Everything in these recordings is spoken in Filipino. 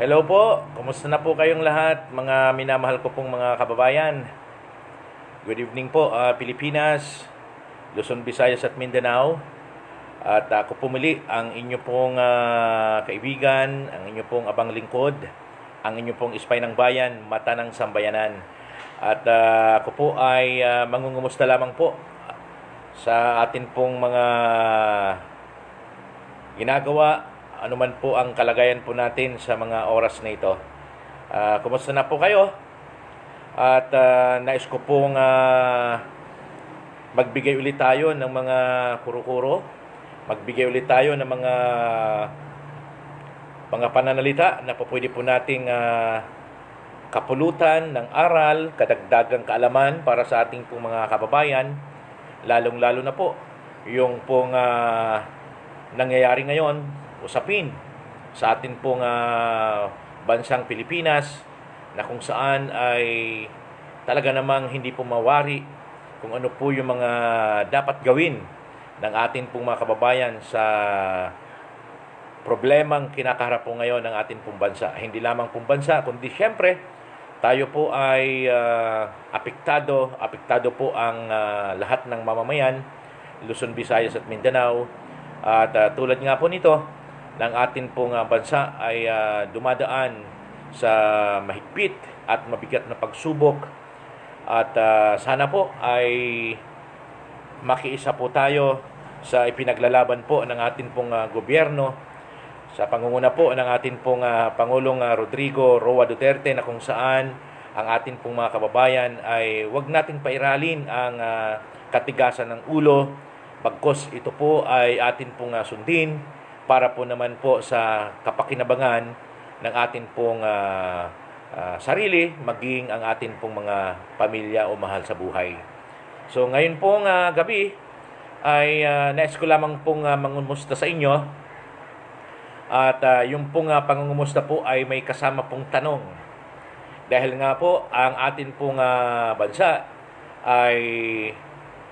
Hello po, kumusta na po kayong lahat, mga minamahal ko pong mga kababayan. Good evening po, Pilipinas, Luzon, Visayas at Mindanao. At ako po muli ang inyo pong kaibigan, ang inyo pong abang lingkod, ang inyo pong ispay ng bayan, mata ng sambayanan. At ako po ay mangungumusta lamang po sa atin pong mga ginagawa, anuman po ang kalagayan po natin sa mga oras na ito. Kumusta na po kayo? At nais ko pong magbigay ulit tayo ng mga kuro-kuro. Magbigay ulit tayo ng mga pananalita na pwede po nating kapulutan ng aral, kadagdagang kaalaman para sa ating pong mga kababayan. Lalong-lalo na po yung pong nangyayari ngayon, usapin sa atin pong bansang Pilipinas na kung saan ay talaga namang hindi po mawari kung ano po yung mga dapat gawin ng atin pong mga kababayan sa problemang kinakaharap po ngayon ng atin pong bansa. Hindi lamang pong bansa, kundi siyempre tayo po ay apektado po ang lahat ng mamamayan, Luzon, Visayas at Mindanao. At tulad nga po nito, ng atin pong bansa ay dumadaan sa mahigpit at mabigat na pagsubok. At sana po ay makiisa po tayo sa ipinaglalaban po ng atin pong gobyerno sa pangunguna po ng atin pong Pangulong Rodrigo Roa Duterte, na kung saan ang atin pong mga kababayan ay wag natin pairalin ang katigasan ng ulo, bagkos ito po ay atin pong sundin para po naman po sa kapakinabangan ng atin pong sarili, maging ang atin pong mga pamilya o mahal sa buhay. So ngayon pong gabi ay nais ko lamang pong mangumusta sa inyo. At yung pong pangungumusta po ay may kasama pong tanong. Dahil nga po ang atin pong bansa ay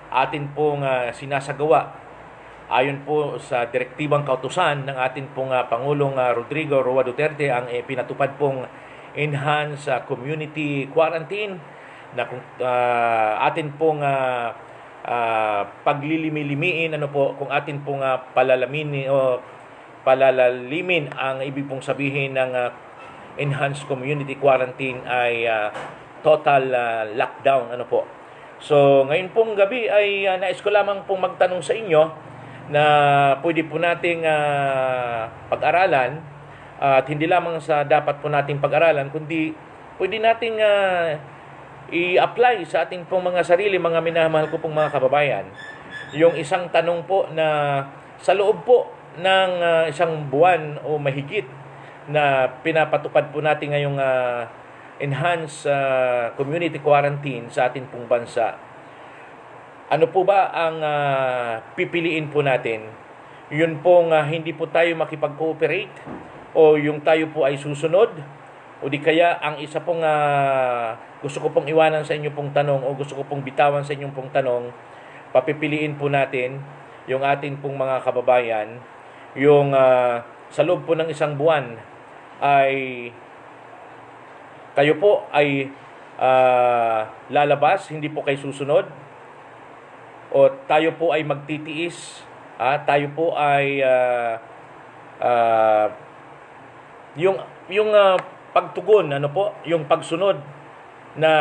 atin pong sinasagawa ayon po sa direktibang kautusan ng atin pong Pangulong Rodrigo Roa Duterte, ang pinatupad pong enhanced community quarantine na kung atin pong paglilimi-limiin kung atin pong palalalimin ang ibig pong sabihin ng enhanced community quarantine ay total lockdown So ngayon pong gabi ay nais ko lamang pong magtanong sa inyo na pwede po nating pag-aralan, at hindi lamang sa dapat po nating pag-aralan, kundi pwede nating i-apply sa ating pong mga sarili, mga minamahal ko pong mga kababayan. Yung isang tanong po na sa loob po ng isang buwan o mahigit na pinapatupad po natin ngayong enhanced community quarantine sa ating pong bansa, ano po ba ang pipiliin po natin? Yun pong hindi po tayo makipag-cooperate, o yung tayo po ay susunod, o di kaya ang isa pong gusto ko pong iwanan sa inyo pong tanong, o gusto ko pong bitawan sa inyong pong tanong, papipiliin po natin yung ating pong mga kababayan, yung sa loob po ng isang buwan ay kayo po ay lalabas, hindi po kayo susunod, o tayo po ay magtitiis, tayo po ay yung pagtugon, yung pagsunod na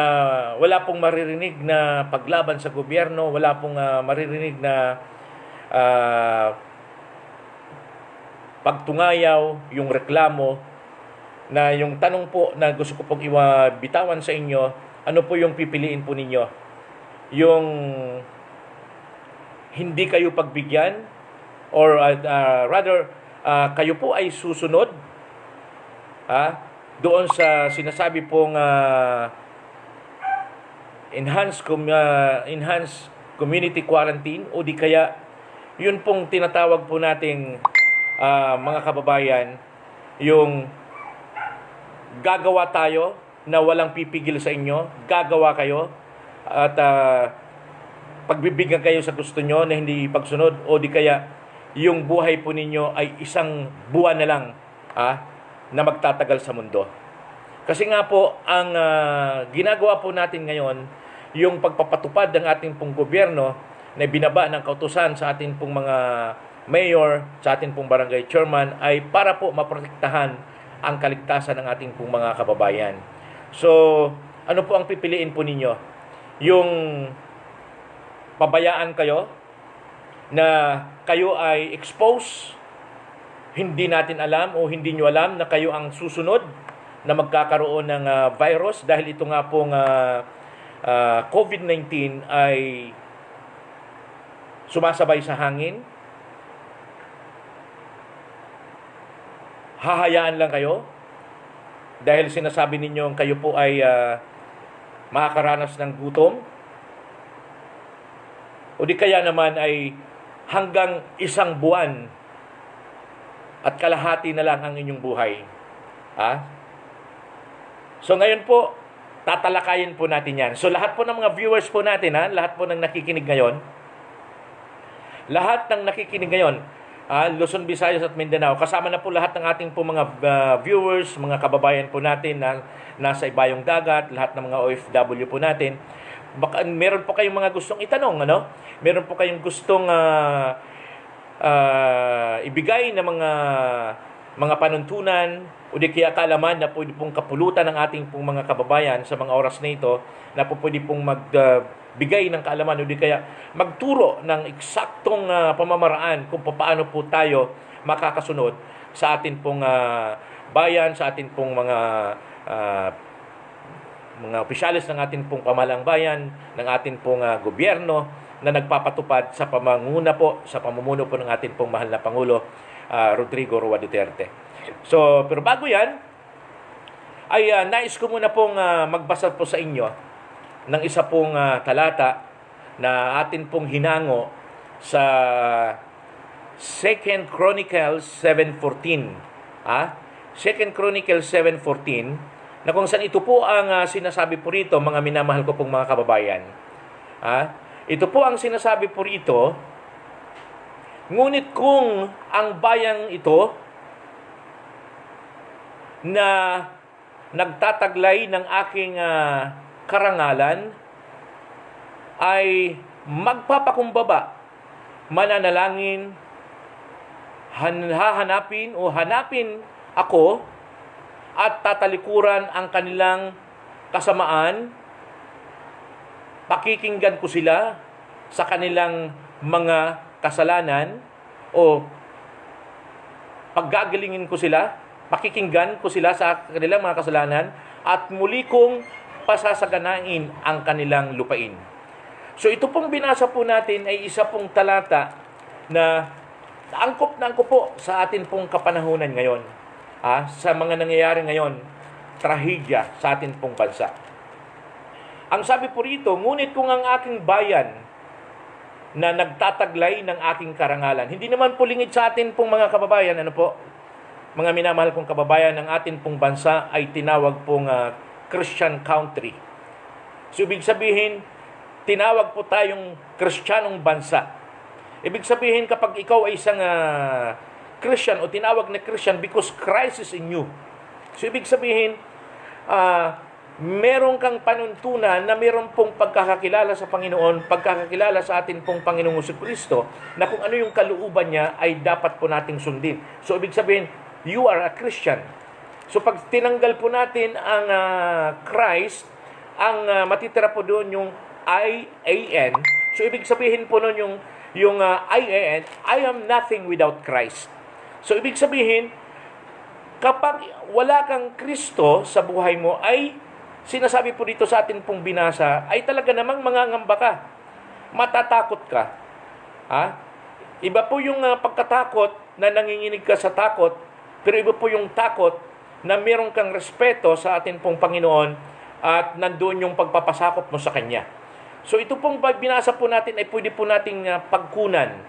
wala pong maririnig na paglaban sa gobyerno, wala pong maririnig na pagtungayaw, yung reklamo, na yung tanong po na gusto ko pong bitawan sa inyo, ano po yung pipiliin po ninyo? Yung hindi kayo pagbigyan, or rather kayo po ay susunod doon sa sinasabi pong enhanced community quarantine, o di kaya yun pong tinatawag po nating mga kababayan, yung gagawa tayo na walang pipigil sa inyo, gagawa kayo at pagbibigyan kayo sa gusto nyo na hindi pagsunod, o di kaya yung buhay po ninyo ay isang buwan na lang na magtatagal sa mundo. Kasi nga po, ang ginagawa po natin ngayon, yung pagpapatupad ng ating pong gobyerno na binaba ng kautusan sa ating pong mga mayor, sa ating pong barangay chairman, ay para po maprotektahan ang kaligtasan ng ating pong mga kababayan. So, ano po ang pipiliin po ninyo? Yung pabayaan kayo na kayo ay expose, hindi natin alam o hindi nyo alam na kayo ang susunod na magkakaroon ng virus dahil ito nga pong COVID-19 ay sumasabay sa hangin. Hahayaan lang kayo dahil sinasabi ninyo kayo po ay makakaranas ng gutom, o di kaya naman ay hanggang 1 buwan at kalahati na lang ang inyong buhay. So ngayon po, tatalakayin po natin yan. So lahat po ng mga viewers po natin, lahat po ng nakikinig ngayon, Luzon, Visayas at Mindanao, kasama na po lahat ng ating po mga viewers, mga kababayan po natin na nasa ibayong dagat, lahat ng mga OFW po natin. Baka meron po kayong mga gustong itanong, Meron po kayong gustong ibigay na mga panuntunan o di kaya kaalaman na pwede pong kapulutan ng ating pong mga kababayan sa mga oras na ito, na po pwede pong magbigay ng kaalaman o di kaya magturo ng eksaktong pamamaraan kung paano po tayo makakasunod sa ating pong bayan, sa ating pong mga opisyalis ng ating pong pamahalang bayan, ng ating pong gobyerno na nagpapatupad sa pamumuno po ng ating pong mahal na Pangulo, Rodrigo Roa Duterte. So, pero bago yan, ay nais ko muna pong magbasa po sa inyo ng isa pong talata na atin pong hinango sa 2 Chronicles 7:14. 2 Chronicles 7:14, na kung saan ito po ang sinasabi po rito, mga minamahal ko pong mga kababayan. Ito po ang sinasabi po rito, ngunit kung ang bayang ito na nagtataglay ng aking karangalan ay magpapakumbaba, mananalangin, hanapin ako at tatalikuran ang kanilang kasamaan, pakikinggan ko sila sa kanilang mga kasalanan, o paggagalingin ko sila, pakikinggan ko sila sa kanilang mga kasalanan, at muli kong pasasaganain ang kanilang lupain. So ito pong binasa po natin ay isa pong talata na angkop na angkop po sa atin pong kapanahunan ngayon, sa mga nangyayari ngayon, trahedya sa atin pong bansa. Ang sabi po rito, ngunit kung ang aking bayan na nagtataglay ng aking karangalan, hindi naman po lingid sa atin pong mga kababayan, mga minamahal kong kababayan, ng atin pong bansa ay tinawag pong Christian country. So ibig sabihin, tinawag po tayong Kristiyanong bansa. Ibig sabihin, kapag ikaw ay isang Christian o tinawag na Christian because Christ is in you. So ibig sabihin, meron kang panuntunan na meron pong pagkakakilala sa Panginoon, pagkakakilala sa atin pong Panginoong Jesucristo, na kung ano yung kalooban niya ay dapat po nating sundin. So ibig sabihin, you are a Christian. So pag tinanggal po natin ang Christ, ang matitira po doon yung I-A-N. So ibig sabihin po noon yung I-A-N, I am nothing without Christ. So ibig sabihin, kapag wala kang Kristo sa buhay mo, ay sinasabi po dito sa atin pong binasa, ay talaga namang mangangamba ka. Matatakot ka. Iba po yung pagkatakot na nanginginig ka sa takot, pero iba po yung takot na meron kang respeto sa atin pong Panginoon at nandoon yung pagpapasakop mo sa Kanya. So ito pong binasa po natin ay pwede po nating pagkunan.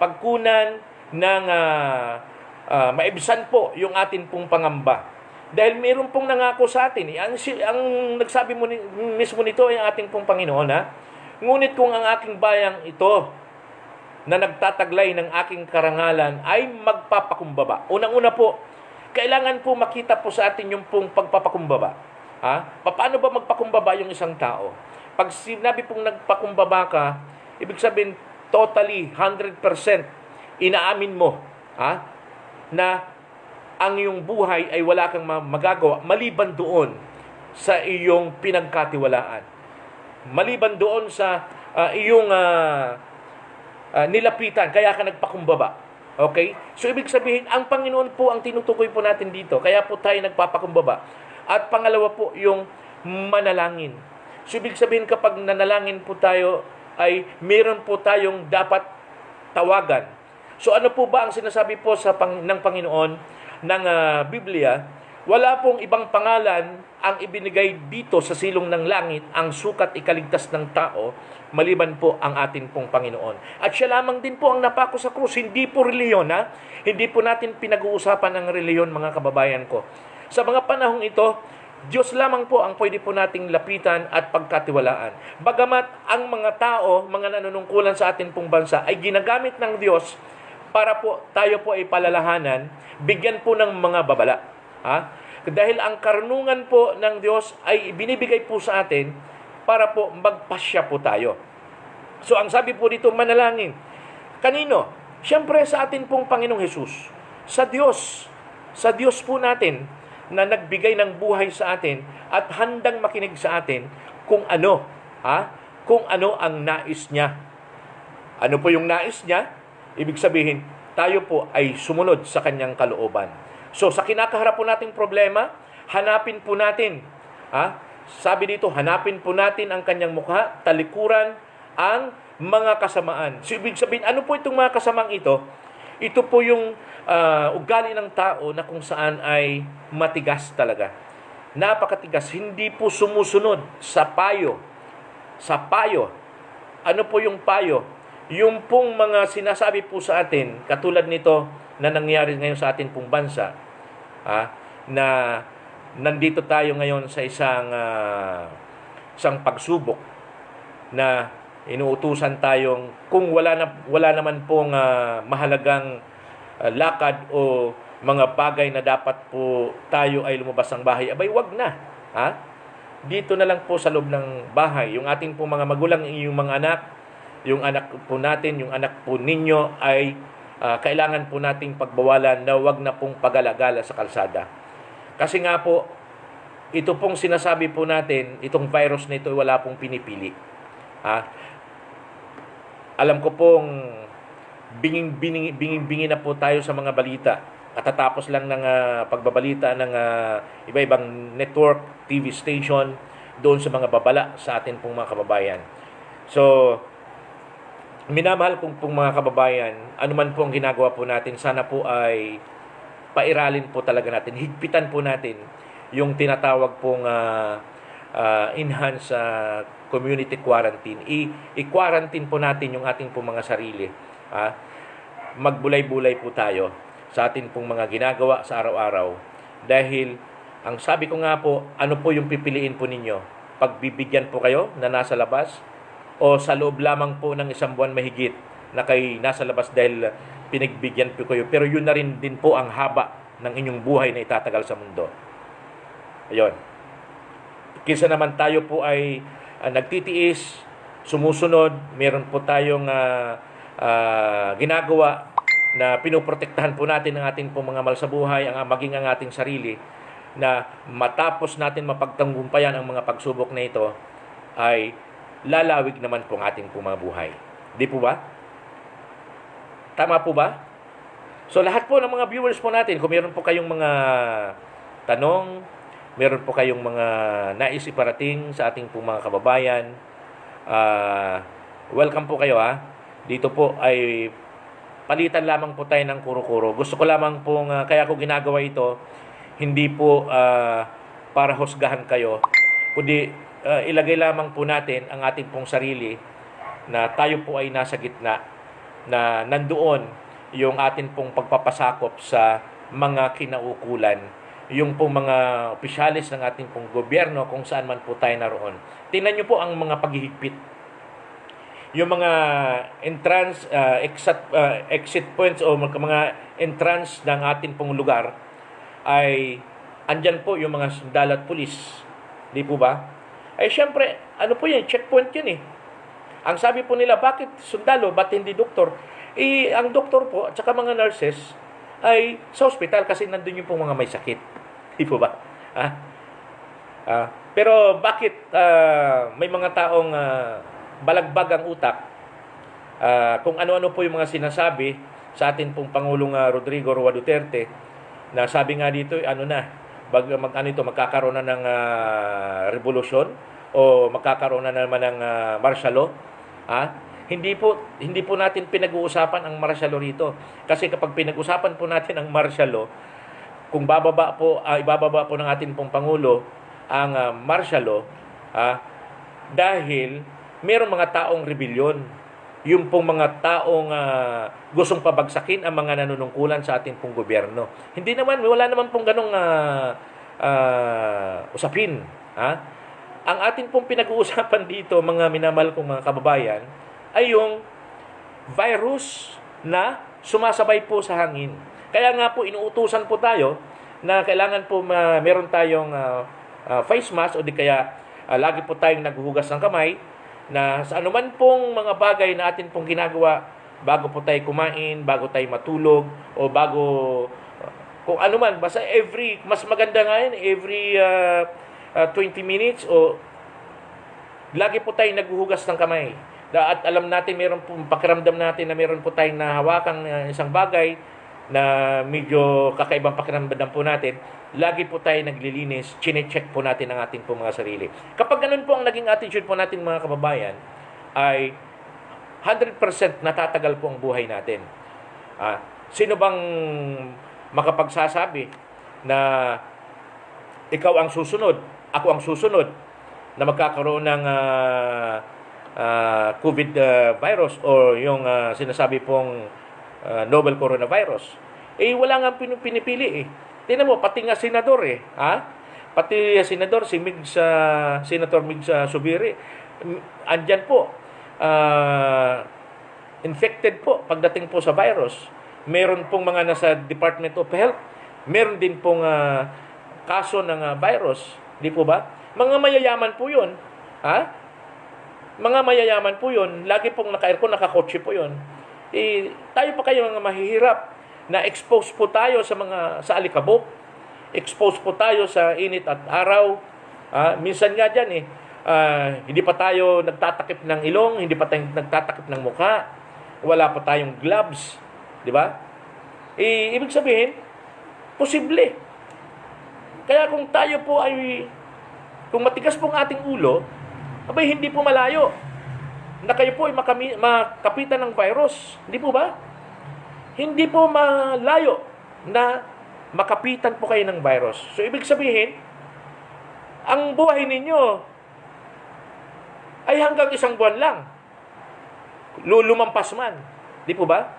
Pagkunan ng maibsan po yung atin pong pangamba. Dahil mayroon pong nangako sa atin. Ang nagsabi mo mismo nito ay ang ating pong Panginoon. Ngunit kung ang aking bayang ito na nagtataglay ng aking karangalan ay magpapakumbaba. Unang-una po, kailangan po makita po sa atin yung pong pagpapakumbaba. Paano ba magpakumbaba yung isang tao? Pag sinabi pong nagpakumbaba ka, ibig sabihin, totally, 100%, inaamin mo, na ang iyong buhay ay wala kang magagawa maliban doon sa iyong pinagkatiwalaan. Maliban doon sa iyong nilapitan, kaya ka nagpakumbaba. Okay? So, ibig sabihin, ang Panginoon po ang tinutukoy po natin dito. Kaya po tayo nagpapakumbaba. At pangalawa po, yung manalangin. So, ibig sabihin, kapag nanalangin po tayo, ay meron po tayong dapat tawagan. So, ano po ba ang sinasabi po ng Panginoon ng Biblia? Wala pong ibang pangalan ang ibinigay dito sa silong ng langit, ang sukat ikaligtas ng tao, maliban po ang atin pong Panginoon. At siya lamang din po ang napako sa krus. Hindi po reliyon, Hindi po natin pinag-uusapan ang reliyon, mga kababayan ko. Sa mga panahong ito, Diyos lamang po ang pwede po nating lapitan at pagkatiwalaan. Bagamat ang mga tao, mga nanunungkulan sa atin pong bansa, ay ginagamit ng Diyos para po tayo po ay palalahanan, bigyan po ng mga babala. Dahil ang karunungan po ng Diyos ay binibigay po sa atin para po magpasya po tayo. So, ang sabi po dito, manalangin. Kanino? Siyempre sa atin pong Panginoong Hesus. Sa Diyos. Sa Diyos po natin na nagbigay ng buhay sa atin at handang makinig sa atin kung ano, kung ano ang nais niya. Ano po yung nais niya? Ibig sabihin, tayo po ay sumunod sa kanyang kalooban. So, sa kinakaharap po nating problema, hanapin po natin. Sabi dito, hanapin po natin ang kanyang mukha, talikuran ang mga kasamaan. So, ibig sabihin, ano po itong mga kasamang ito? Ito po yung ugali ng tao na kung saan ay matigas talaga. Napakatigas. Hindi po sumusunod sa payo. Sa payo. Ano po yung payo? Yung pong mga sinasabi po sa atin, katulad nito na nangyari ngayon sa atin pong bansa, na nandito tayo ngayon sa isang pagsubok na inuutusan tayong kung wala naman pong mahalagang lakad o mga bagay na dapat po tayo ay lumabas ng bahay, abay wag na. Dito na lang po sa loob ng bahay. Yung ating po mga magulang, yung mga anak, yung anak po natin, yung anak po ninyo ay kailangan po nating pagbawalan na wag na pong pagalagala sa kalsada. Kasi nga po, ito pong sinasabi po natin, itong virus na ito wala pong pinipili. Alam ko pong binging na po tayo sa mga balita. Katatapos lang ng pagbabalita ng iba-ibang network, TV station, doon sa mga babala sa atin pong mga kababayan. So, minamahal kong pong mga kababayan, anuman po ang ginagawa po natin, sana po ay pairalin po talaga natin, higpitan po natin yung tinatawag pong enhanced community quarantine. I-quarantine po natin yung ating pong mga sarili. Magbulay-bulay po tayo sa ating pong mga ginagawa sa araw-araw. Dahil, ang sabi ko nga po, ano po yung pipiliin po ninyo? Pagbibigyan po kayo na nasa labas? O sa loob lamang po ng isang buwan mahigit na kayo nasa labas dahil pinagbigyan po kayo. Pero yun na rin din po ang haba ng inyong buhay na itatagal sa mundo. Ayun. Kaysa naman tayo po ay nagtitiis, sumusunod, meron po tayong ginagawa na pinoprotektahan po natin ang ating po mga mahal sa buhay, maging ang ating sarili, na matapos natin mapagtanggumpayan ang mga pagsubok na ito, ay lalawig naman po ang ating po mga buhay. Di po ba? Tama po ba? So, lahat po ng mga viewers po natin, kung meron po kayong mga tanong, meron po kayong mga nais iparating sa ating po mga kababayan, welcome po kayo Dito po ay palitan lamang po tayo ng kuro-kuro. Gusto ko lamang pong, kaya ko ginagawa ito, hindi po para husgahan kayo, kundi ilagay lamang po natin ang ating pong sarili na tayo po ay nasa gitna, na nandoon yung ating pong pagpapasakop sa mga kinaukulan, yung pong mga opisyalis ng ating pong gobyerno kung saan man po tayo naroon. Tingnan nyo po ang mga paghihigpit. Yung mga entrance, exit points o mga entrance ng ating pong lugar ay andyan po yung mga sundalo at pulis. Di po ba? Ay syempre, ano po yan? Checkpoint yun eh. Ang sabi po nila, bakit sundalo? Ba't hindi doktor? Ang doktor po at saka mga nurses ay sa ospital kasi nandun yung po mga may sakit. Di po ba? Pero bakit may mga taong balagbag ang utak kung ano-ano po yung mga sinasabi sa atin pong Pangulong Rodrigo Roa Duterte na sabi nga dito, magkakaroon na ng revolusyon o magkakaroon na naman ng martial law. Hindi po natin pinag-uusapan ang martial law rito. Kasi kapag pinag-usapan po natin ang martial law, kung ibababa po ng ating pong Pangulo ang martial law, dahil mayroong mga taong rebellion, yung pong mga taong gustong pabagsakin ang mga nanunungkulan sa ating pong gobyerno. Wala naman pong ganong usapin. Ang ating pong pinag-uusapan dito, mga minamahal kong mga kababayan, ay yung virus na sumasabay po sa hangin. Kaya nga po, inuutusan po tayo na kailangan po meron tayong face mask o di kaya lagi po tayong naghuhugas ng kamay na sa anuman pong mga bagay na atin pong ginagawa bago po tayo kumain, bago tayo matulog, o bago kung anuman, basta mas maganda nga yun, every 20 minutes o lagi po tayong naghuhugas ng kamay. At alam natin, meron po pakiramdam natin na meron po tayong nahawakang isang bagay na medyo kakaibang pakiramdam po natin, lagi po tayo naglilinis, chine-check po natin ang ating po mga sarili. Kapag ganun po ang naging attitude po natin mga kababayan, ay 100% natatagal po ang buhay natin. Sino bang makapagsasabi na ikaw ang susunod, ako ang susunod na magkakaroon ng COVID virus o yung sinasabi pong novel coronavirus? Wala nga pinipili eh. Tingnan mo, pati nga senador eh. Pati senador, Senator Migs Subiri, andyan po. Infected po pagdating po sa virus. Meron pong mga nasa Department of Health. Meron din pong kaso ng virus. Di po ba? Mga mayayaman po yun. Mga mayayaman po yun. Lagi pong naka-aircon, naka-kotse po yun. Tayo pa kayo mga mahihirap na expose po tayo sa alikabok. Expose po tayo sa init at araw. Minsan nga dyan hindi pa tayo nagtatakip ng ilong, hindi pa tayo nagtatakip ng mukha. Wala pa tayong gloves. Di ba? Ibig sabihin, posible. Kaya kung tayo po kung matigas pong ating ulo, hindi po malayo na kayo po ay makapitan ng virus. Hindi po ba? Hindi po malayo na makapitan po kayo ng virus. So, ibig sabihin, ang buhay ninyo ay hanggang 1 buwan lang. Lumampas man. Di po ba?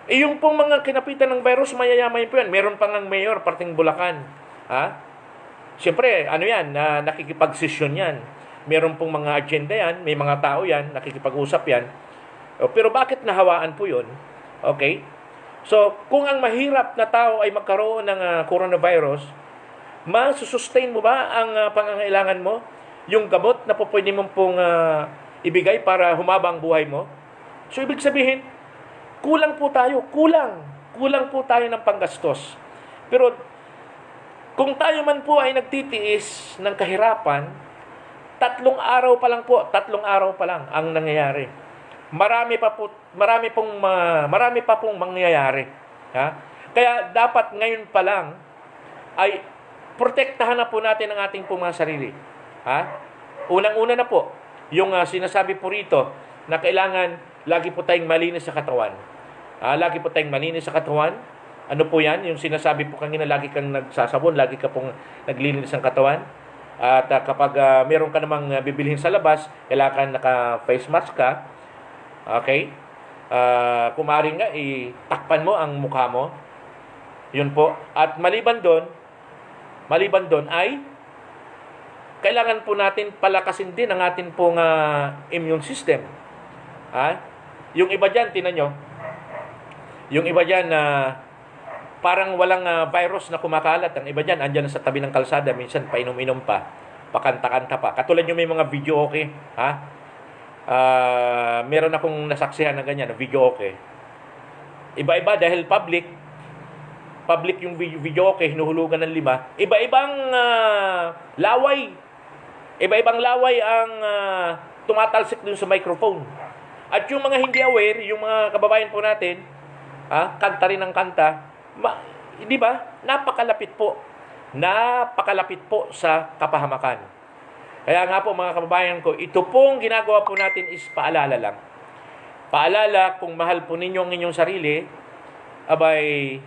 Yung pong mga kinapitan ng virus, mayayaman po yan. Meron pang ang mayor, parting Bulacan. Siyempre, nakikipagsesyon yan. Meron pong mga agenda yan, may mga tao yan, nakikipag-usap yan. Pero bakit nahawaan po yun? Okay? So, kung ang mahirap na tao ay magkaroon ng coronavirus, masusustain mo ba ang pangangailangan mo? Yung gamot na po pwede mong pong ibigay para humaba ang buhay mo? So, ibig sabihin, kulang po tayo. Kulang po tayo ng panggastos. Pero, kung tayo man po ay nagtitiis ng kahirapan, 3 araw pa lang ang nangyayari. Marami pa pong mangyayari. Kaya dapat ngayon pa lang ay protektahan na po natin ang ating mga sarili. Unang-una na po, yung sinasabi po rito na kailangan lagi po tayong malinis sa katawan. Lagi po tayong malinis sa katawan. Ano po yan? Yung sinasabi po kanina, lagi kang nagsasabon, lagi ka pong naglilinis ng katawan. At kapag meron ka namang bibilhin sa labas, kailangan naka-face mask ka. Okay? Kung maaari nga, takpan mo ang mukha mo. Yun po. At maliban doon ay kailangan po natin palakasin din ang ating pong immune system. Yung iba dyan, tinan nyo, yung iba dyan parang walang virus na kumakalat. Ang iba dyan, andyan sa tabi ng kalsada, minsan painom-inom pa, pakanta-kanta pa. Katulad yung may mga video okay, ha? Meron akong nasaksihan na ganyan, na video okay. Iba-iba dahil public yung video okay, hinuhulugan ng 5. Iba-ibang laway. Iba-ibang laway ang tumatalsik dun sa microphone. At yung mga hindi aware, yung mga kababayan po natin, kanta rin ng kanta, di ba? Napakalapit po. Napakalapit po sa kapahamakan. Kaya nga po mga kababayan ko, ito pong ginagawa po natin is paalala lang. Paalala, kung mahal po ninyo ang inyong sarili, abay,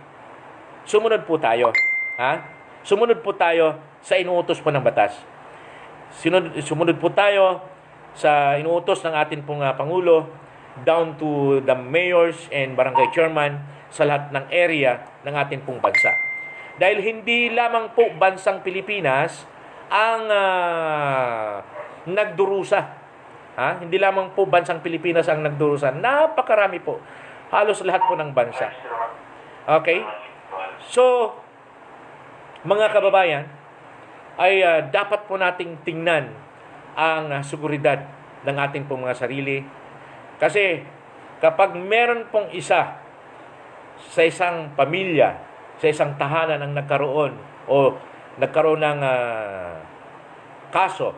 sumunod po tayo. Sumunod po tayo sa inuutos po ng batas. Sumunod po tayo sa inuutos ng ating pong Pangulo, down to the mayors and barangay chairman sa lahat ng area ng ating pong bansa. Dahil hindi lamang po bansang Pilipinas ang nagdurusa. Hindi lamang po bansang Pilipinas ang nagdurusa. Napakarami po. Halos lahat po ng bansa. Okay? So, mga kababayan, ay dapat po nating tingnan ang seguridad ng ating pong mga sarili. Kasi kapag meron pong isa sa isang pamilya, sa isang tahanan ang nagkaroon ng kaso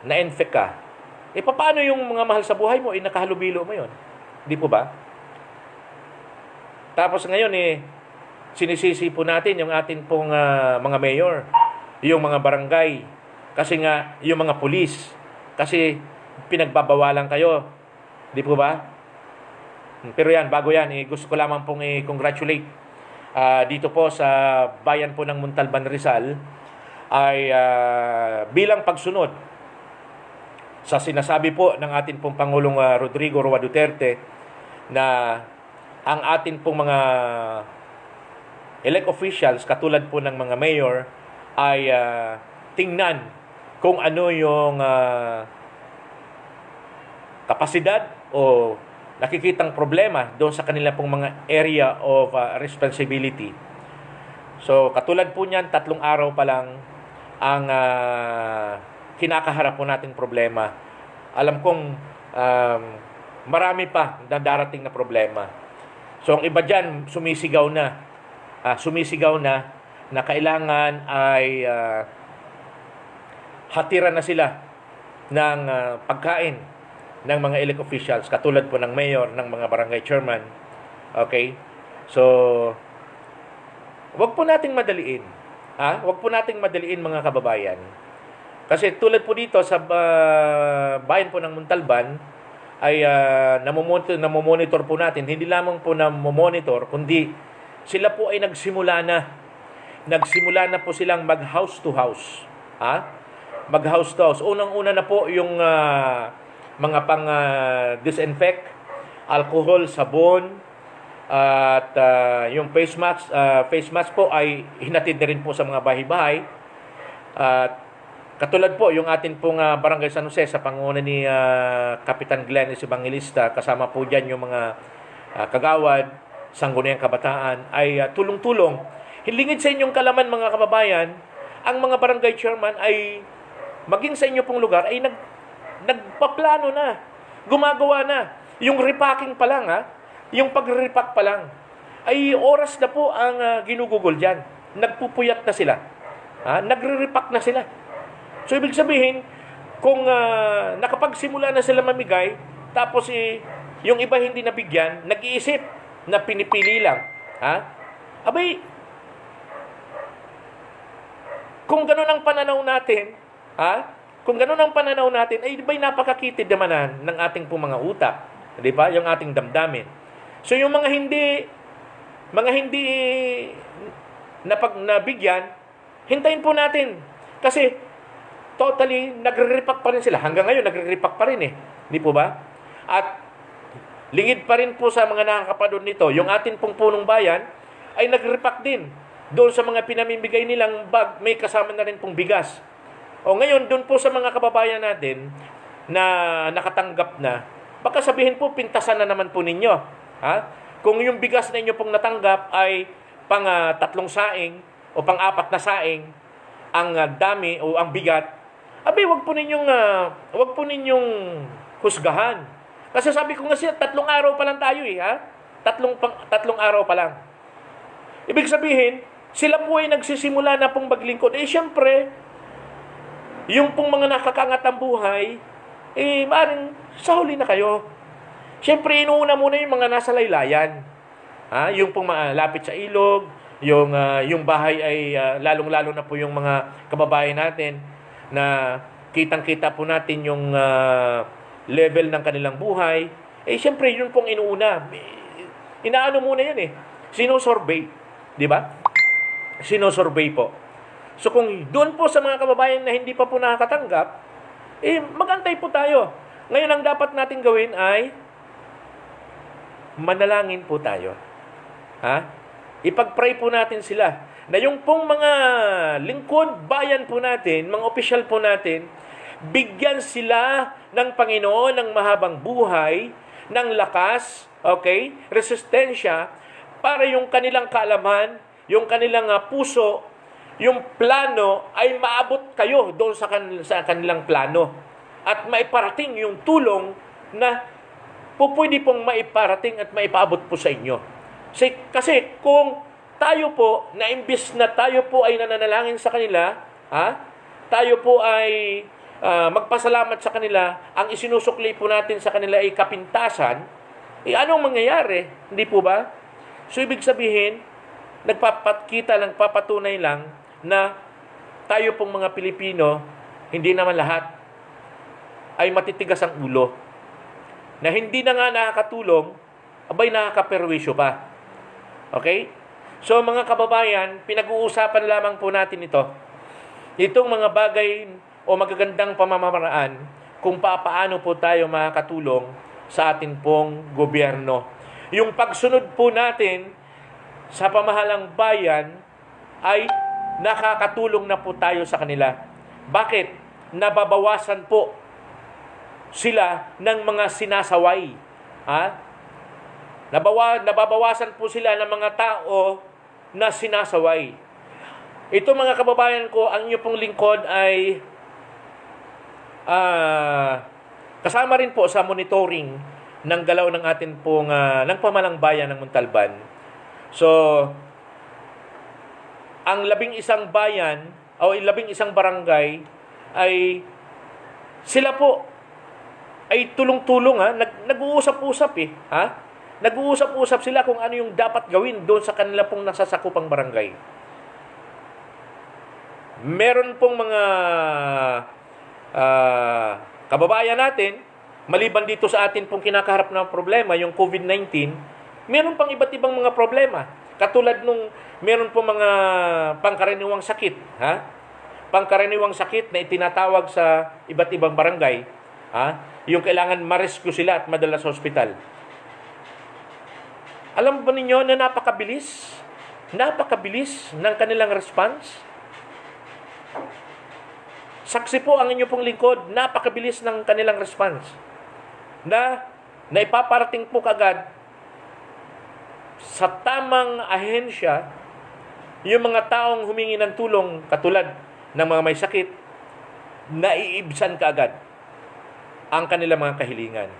na infect ka, paano yung mga mahal sa buhay mo, nakahalubilo mo yun? Di po ba? Tapos ngayon, sinisisi po natin yung ating pong mga mayor, yung mga barangay, kasi nga, yung mga pulis, kasi pinagbabawalan kayo. Di po ba? Pero yan, bago yan, gusto ko lamang pong congratulate dito po sa bayan po ng Montalban, Rizal, ay bilang pagsunod sa sinasabi po ng ating pong Pangulong Rodrigo Roa Duterte na ang ating pong mga elect officials, katulad po ng mga mayor, ay tingnan kung ano yung kapasidad o nakikitang problema doon sa kanila pong mga area of responsibility. So, katulad po niyan, 3 araw pa lang ang kinakaharap po nating problema. Alam kong marami pa na darating na problema. So, ang iba dyan, sumisigaw na kailangan ay hatiran na sila ng pagkain ng mga elect officials, katulad po ng mayor, ng mga barangay chairman. Okay? So, wag po nating madaliin. Wag po nating madaliin, mga kababayan. Kasi tulad po dito sa bayan po ng Montalban, ay namomonitor po natin. Hindi lamang po namomonitor, kundi sila po ay nagsimula na po silang mag-house to house. Mag-house to house. Unang-una na po yung mga pang-disinfect, alcohol, sabon, at yung face mask po ay hinatid na rin po sa mga bahay-bahay. Katulad po yung atin pong Barangay San Jose sa pangunguna ni Kapitan Glenn Evangelista, kasama po dyan yung mga kagawad, sangguniang kabataan, ay tulong-tulong. Hilingid sa inyong kalaman, mga kababayan, ang mga barangay chairman ay maging sa inyo pong lugar ay nagpaplano na, gumagawa na. Yung repacking pa lang, yung pagre-repack pa lang, ay oras na po ang ginugugol dyan. Nagpupuyat na sila. Nagre-repack na sila. So, ibig sabihin, kung nakapagsimula na sila mamigay, tapos yung iba hindi nabigyan, nag-iisip na pinipili lang. Abay, kung gano'n ang pananaw natin, ay di ba'y napakakitid naman ng ating pong mga utak, di ba? Yung ating damdamin. So yung mga hindi nabigyan, hintayin po natin. Kasi totally nagre-repack pa rin sila. Hanggang ngayon nagre-repack pa rin Di po ba? At lingid pa rin po sa mga nakakapanood nito, yung ating pong punong bayan ay nagre-repack din. Doon sa mga pinamimigay nilang bag, may kasama na rin pong bigas. O ngayon, doon po sa mga kababayan natin na nakatanggap na, baka sabihin po, pintasan na naman po ninyo. Kung yung bigas na inyo pong natanggap ay tatlong saing o pang-apat na saing ang dami o ang bigat, abay, wag po ninyong husgahan. Kasi sabi ko nga siya, 3 araw pa lang tayo ha? Tatlong araw pa lang. Ibig sabihin, sila po ay nagsisimula na pong maglingkod. Siyempre, yung pong mga nakakangat ang buhay, maaaring sa huli na kayo. Siyempre, inuuna muna yung mga nasa laylayan. Yung pong malapit sa ilog, yung bahay ay lalong-lalo na po yung mga kababayan natin na kitang-kita po natin yung level ng kanilang buhay. Siyempre, yun pong inuuna. Inaano muna yan Sino-survey. Di ba? Sino-survey po. So kung doon po sa mga kababayan na hindi pa po nakakatanggap, magantay po tayo. Ngayon, ang dapat natin gawin ay manalangin po tayo. Ipag-pray po natin sila na yung pong mga lingkod bayan po natin, mga opisyal po natin, bigyan sila ng Panginoon ng mahabang buhay, ng lakas, resistensya, para yung kanilang kaalaman, yung kanilang puso, yung plano ay maabot kayo doon sa kanilang plano. At maiparating yung tulong na pwede pong maiparating at maipaabot po sa inyo. Kasi kung tayo po, na imbis na tayo po ay nananalangin sa kanila, tayo po ay magpasalamat sa kanila, ang isinusukli po natin sa kanila ay kapintasan, anong mangyayari? Hindi po ba? So, ibig sabihin, nagpapatunay lang na tayo pong mga Pilipino, hindi naman lahat ay matitigas ang ulo. Na hindi na nga nakakatulong, abay nakakaperwisyo pa. Okay? So, mga kababayan, pinag-uusapan lamang po natin ito. Itong mga bagay o magagandang pamamaraan kung paano po tayo makakatulong sa atin pong gobyerno. Yung pagsunod po natin sa pamahalang bayan ay nakakatulong na po tayo sa kanila. Bakit? Nababawasan po sila ng mga sinasaway. Nababawasan po sila ng mga tao na sinasaway. Ito mga kababayan ko, ang inyo pong lingkod ay kasama rin po sa monitoring ng galaw ng atin pong ng pamahalang bayan ng Montalban. So, ang 11 bayan o 11 barangay ay sila po ay tulong-tulong nag-uusap-usap Nag-uusap-usap sila kung ano yung dapat gawin doon sa kanila pong nasasakupang barangay. Meron pong mga kababayan natin, maliban dito sa atin pong kinakaharap na problema, yung COVID-19, meron pang iba't ibang mga problema. Katulad nung meron pong mga pangkaraniwang sakit, pangkaraniwang sakit na itinatawag sa iba't ibang barangay, yung kailangan ma-rescue sila at madala sa ospital. Alam ba ninyo na napakabilis ng kanilang response? Saksi po ang inyo pong lingkod, napakabilis ng kanilang response. Na ipaparating po kagad sa tamang ahensya yung mga taong humingi ng tulong katulad ng mga may sakit, naiibsan kaagad ang kanilang mga kahilingan.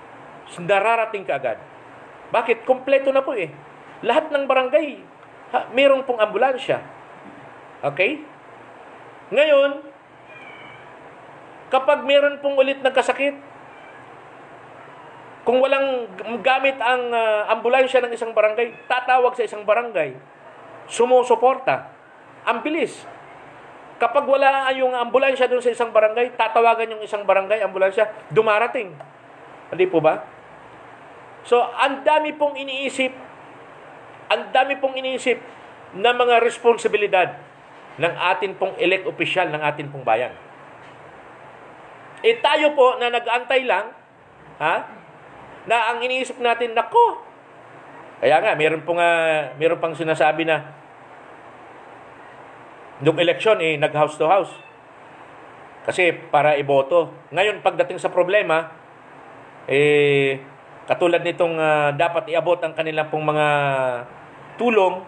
Nararating kaagad. Bakit? Kompleto na po Lahat ng barangay, mayroon pong ambulansya. Okay? Ngayon, kapag mayroon pong ulit nagkasakit, kung walang gamit ang ambulansya ng isang barangay, tatawag sa isang barangay, sumusuporta. Ang bilis. Kapag wala yung ambulansya doon sa isang barangay, tatawagan yung isang barangay, ambulansya, dumarating. Hindi po ba? So, ang dami pong iniisip na mga responsibilidad ng atin pong elect official ng atin pong bayan. Tayo po na nag-aantay lang, na ang iniisip natin, nako. Kaya nga, meron pang sinasabi na nung eleksyon, nag-house to house. Kasi para iboto. Ngayon, pagdating sa problema, katulad nitong dapat iabot ang kanilang pong mga tulong,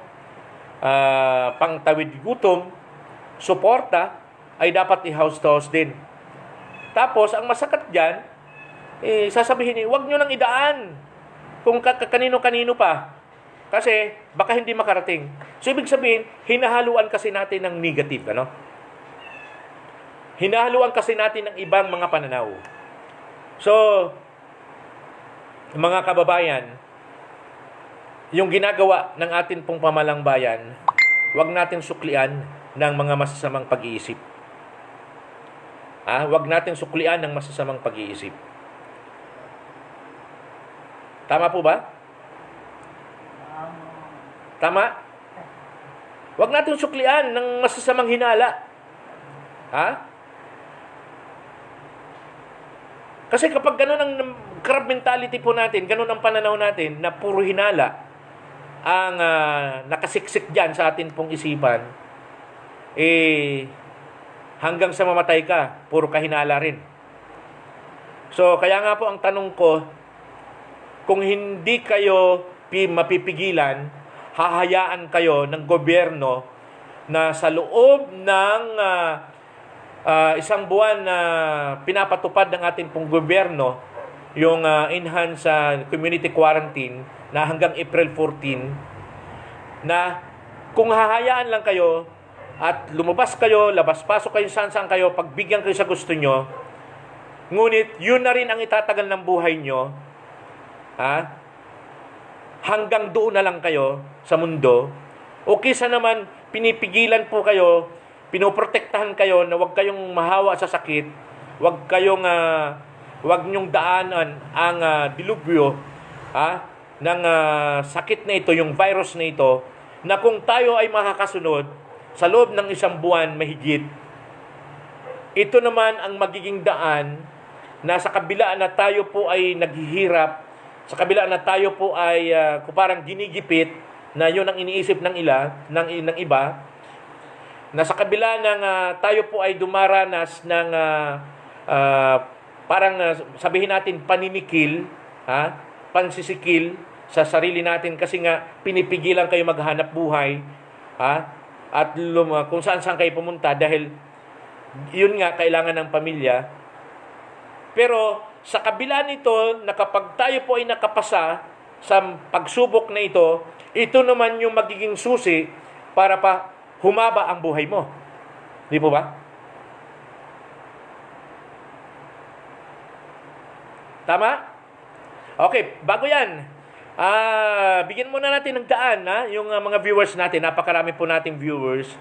pangtawid gutom, suporta, ay dapat i-house to house din. Tapos, ang masakat dyan, sasabihin wag nyo nang idaan kung kanino-kanino pa. Kasi, baka hindi makarating. So, ibig sabihin, hinahaluan kasi natin ng negative, ano? Hinahaluan kasi natin ng ibang mga pananaw. So, mga kababayan, yung ginagawa ng atin pong pamalang bayan, wag natin suklian ng mga masasamang pag-iisip. Wag natin suklian ng masasamang pag-iisip. Tama po ba? Tama? Wag natin suklian ng masasamang hinala. Kasi kapag ganun ang crab mentality po natin, ganun ang pananaw natin na puro hinala ang nakasiksik dyan sa atin pong isipan, hanggang sa mamatay ka, puro kahinala rin. So, kaya nga po ang tanong ko, kung hindi kayo mapipigilan, hahayaan kayo ng gobyerno na sa loob ng isang buwan na pinapatupad ng ating pong gobyerno, yung enhanced community quarantine na hanggang April 14, na kung hahayaan lang kayo at lumabas kayo, labas-pasok kayo saan kayo, pagbigyan kayo sa gusto nyo, ngunit yun na rin ang itatagal ng buhay nyo, hanggang doon na lang kayo sa mundo, o kisa naman pinipigilan po kayo, pinoprotektahan kayo na huwag kayong mahawa sa sakit, huwag nyong daanan ang dilubyo ng sakit na ito, yung virus na ito, na kung tayo ay makakasunod sa loob ng isang buwan mahigit, ito naman ang magiging daan na sa kabila na tayo po ay naghihirap, sa kabila na tayo po ay parang ginigipit, na yun ang iniisip ng iba, na sa kabila ng tayo po ay dumaranas ng parang sabihin natin paninikil, pansisikil sa sarili natin kasi nga pinipigilan kayo maghanap buhay, at kung saan kayo pumunta dahil yun nga kailangan ng pamilya. Pero sa kabila nito, na kapag tayo po ay nakapasa sa pagsubok na ito, ito naman yung magiging susi para pa humaba ang buhay mo. Di po ba? Tama? Okay, bago yan, bigyan muna natin ng daan, yung mga viewers natin. Napakarami po nating viewers.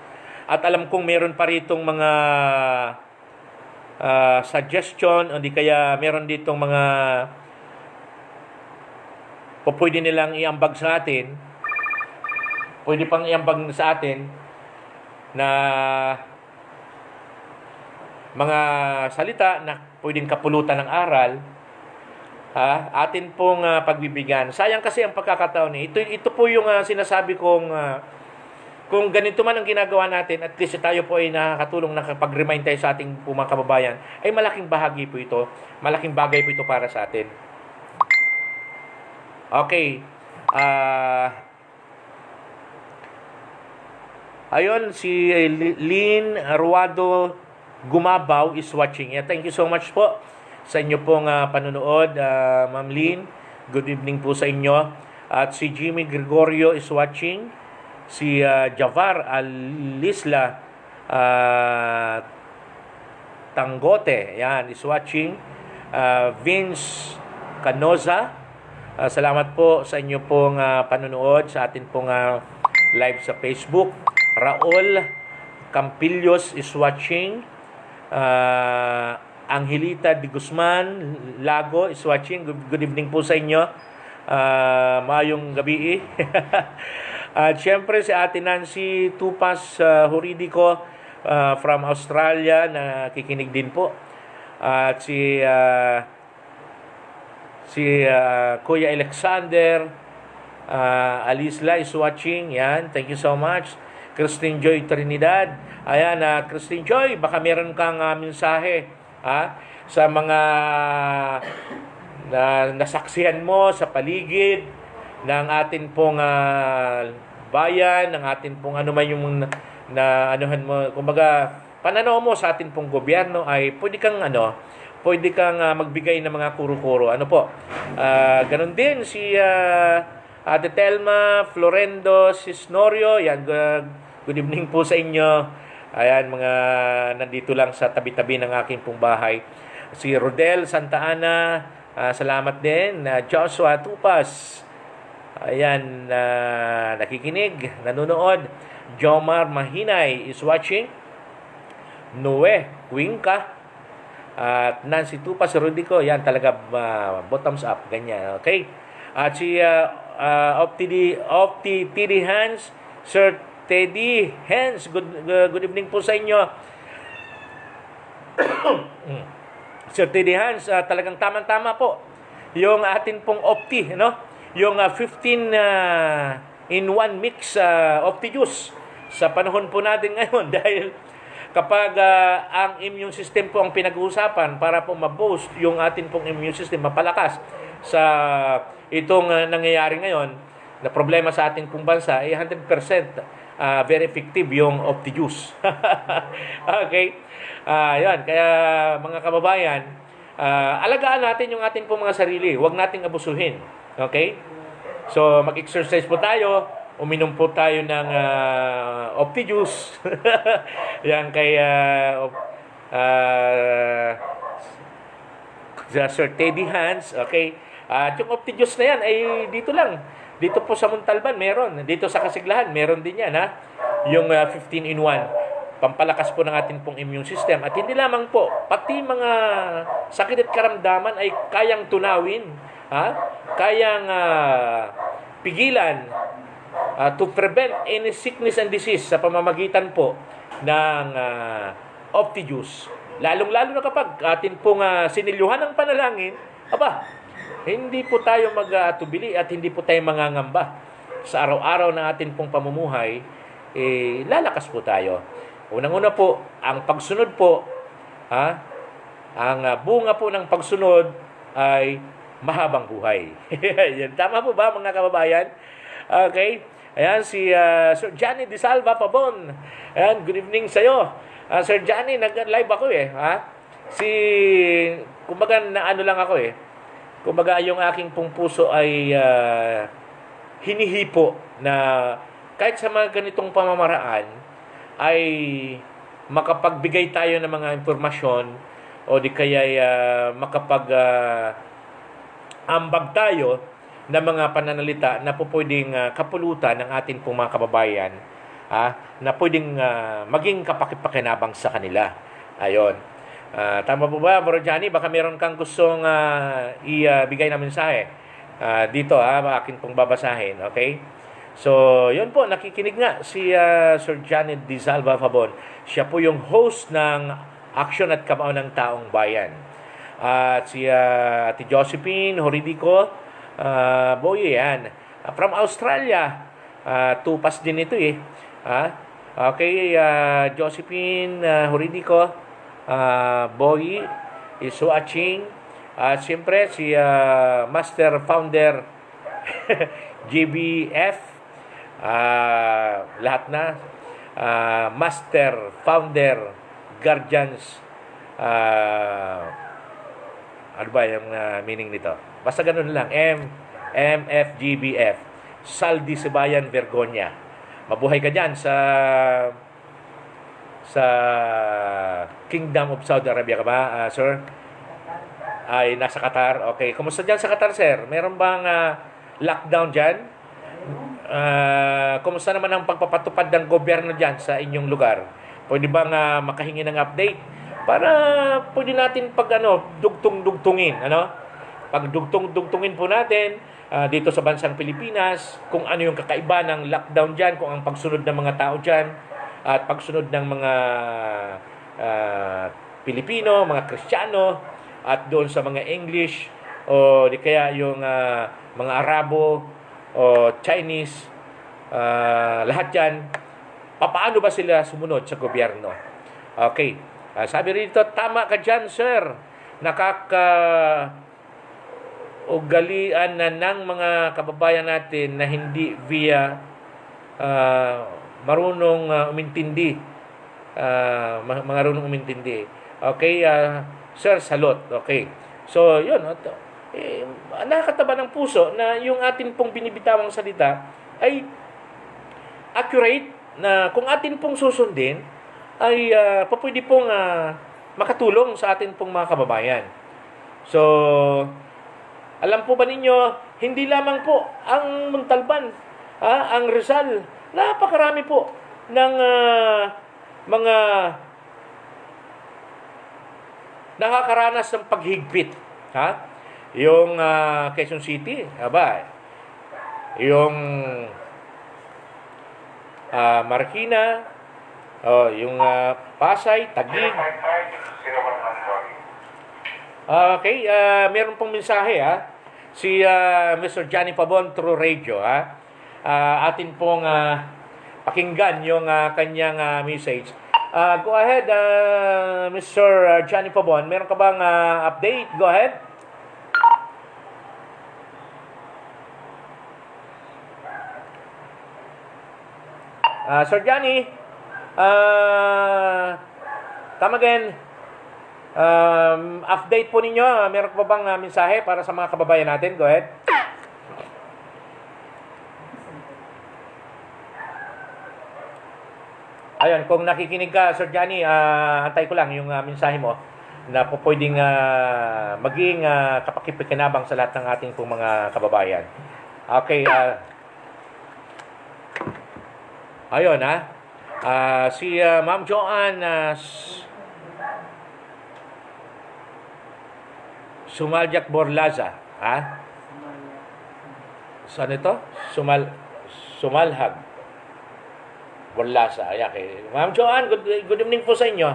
At alam kong meron pa ritong mga suggestion, o di kaya meron ditong mga pwede nilang iambag sa atin. Pwede pang iambag sa atin na mga salita na pwedeng kapulutan ng aral, atin pong pagbibigyan. Sayang kasi ang pagkakataon ito po yung sinasabi kong kung ganito man ang ginagawa natin, at least tayo po ay nakakatulong, nakapag-remind tayo sa ating mga kababayan, ay malaking bahagi po ito, malaking bagay po ito para sa atin. Okay. Ayun, si Lynn Ruado Gumabaw is watching. Thank you so much po sa inyo pong panonood, Ma'am Lynn. Good evening po sa inyo. At si Jimmy Gregorio is watching. Si Javar Alisla Tangote, yan, is watching. Vince Canoza, salamat po sa inyo pong panonood sa atin pong live sa Facebook. Raul Campillos is watching. Angelita de Guzman Lago is watching. Good evening po sa inyo. Mayong gabi. At syempre si Ate Nancy Tupas Huridico from Australia na kikinig din po. At si Kuya Alexander Alisla is watching. Yan, thank you so much. Christine Joy Trinidad. Ayan, Christine Joy, baka meron kang mensahe sa mga nasaksihan mo sa paligid ng atin pong bayan, ng atin pong ano man yung anuhan mo, kumbaga, pananaw mo sa atin pong gobyerno ay pwede kang magbigay ng mga kuro-kuro. Ano po? Ganon din si Ate Telma Florendo Cisnorio. Yan, good evening po sa inyo. Ayan, mga nandito lang sa tabi-tabi ng aking pong bahay. Si Rodel Santa Ana, salamat din. Joshua Tupas, ayan, nakikinig, nanonood. Jomar Mahinay is watching. Noe Cuenca at Nancy Tupas Rudico, yan talaga, bottoms up, ganyan, okay? At si Opti TD Hans, Sir Teddy Hans, good evening po sa inyo. Sir Teddy Hans, talagang tamang-tama po yung atin pong Opti, no? Yung 15 in 1 mix Opti juice sa panahon po natin ngayon dahil kapag ang immune system po ang pinag-uusapan para po ma-boost yung atin pong immune system, mapalakas sa itong nangyayari ngayon na problema sa ating pong bansa, ay 100% very effective yung Opti juice. Okay? Yan. Kaya mga kababayan, alagaan natin yung ating pong mga sarili. Huwag nating abusuhin. Okay? So, mag-exercise po tayo. Uminom po tayo ng Opti juice. Yan kay Sir Teddy Hans. Okay? At yung Opti juice na yan ay dito lang. Dito po sa Montalban, meron. Dito sa Kasiglahan, meron din yan, ha? Yung 15 in 1. Pampalakas po ng ating pong immune system. At hindi lamang po, pati mga sakit at karamdaman ay kayang tunawin, ha? Kayang pigilan to prevent any sickness and disease sa pamamagitan po ng Opti juice. Lalong-lalo na kapag atin pong sinilyuhan ng panalangin, hindi po tayo mag-atubili at hindi po tayo mangangamba. Sa araw-araw na atin pong pamumuhay, lalakas po tayo. Unang-una po, ang pagsunod po, ang bunga po ng pagsunod ay mahabang buhay. Yan, tama po ba mga kababayan? Okay. Ayan, si Sir Johnny Di Salva Pabon. Ayan, good evening sa'yo. Sir Johnny, nag-live ako kumbaga na ano lang ako kumbaga yung aking pong puso ay hinihipo na kahit sa mga ganitong pamamaraan ay makapagbigay tayo ng mga impormasyon o di kaya ambag tayo ng mga pananalita na po pwedeng kapulutan ng ating pong mga kababayan, na pwedeng maging kapakipakinabang sa kanila. Ayon. Tama po ba, Bro Johnny? Baka meron kang gustong ibigay na mensahe dito, akin pong babasahin. Okay? So, yun po, nakikinig nga si Sir Johnny Di Salva Fabon. Siya po yung host ng Aksyon at Kamao ng Taong Bayan. At si Ate Josephine Horidico Boye, yan. From Australia. Tupas din ito Okay, Josephine Horidico Boye is watching. Siyempre, si Master Founder JBF. Lahat na. Master Founder Guardians. Ano ba yung meaning nito? Basta ganun lang. MFGBF. Saldi Sibayan Vergonia. Mabuhay ka dyan sa Kingdom of Saudi Arabia ka ba, sir? Ay, nasa Qatar. Okay. Kumusta dyan sa Qatar, sir? Meron bang lockdown dyan? Kumusta naman ang pagpapatupad ng gobyerno dyan sa inyong lugar? Pwede bang makahingi ng update? Para pwede natin dugtong-dugtungin. Pag dugtong-dugtungin po natin dito sa bansang Pilipinas, kung ano yung kakaiba ng lockdown dyan, kung ang pagsunod ng mga tao dyan, at pagsunod ng mga Pilipino, mga Kristiyano, at doon sa mga English, o di kaya yung mga Arabo, o Chinese, lahat yan, paano ba sila sumunod sa gobyerno? Okay. Sabi rito, tama ka dyan, sir. Ugalian na ng mga kababayan natin na hindi via marunong umintindi. Marunong umintindi. Okay, sir, salot. Okay. So, yun. Nakakataba ng puso na yung atin pong binibitawang salita ay accurate, na kung atin pong susundin ay pwede pong makatulong sa atin pong mga kababayan. So, alam po ba ninyo, hindi lamang po ang Montalban, ang Rizal, napakarami po ng mga nakakaranas ng paghigpit. Yung Quezon City, yung Marikina, yung Pasay, Taguig. Okay, meron pong mensahe si Mr. Johnny Pabon through radio. Atin pong pakinggan yung kanyang message. Go ahead, Mr. Johnny Pabon. Meron ka bang update? Go ahead. Sir Johnny, come again. Update po ninyo. Meron pa bang mensahe para sa mga kababayan natin? Go ahead. Ayun, kung nakikinig ka, Sir Johnny, antay ko lang yung mensahe mo na po pwedeng maging kapakipakinabang sa lahat ng ating pong mga kababayan. Okay, ayun si Ma'am Joanne Sumaljak Borlaza, saan ito? Sumalhag Borlaza. Okay. Ma'am Joanne, good evening po sa inyo.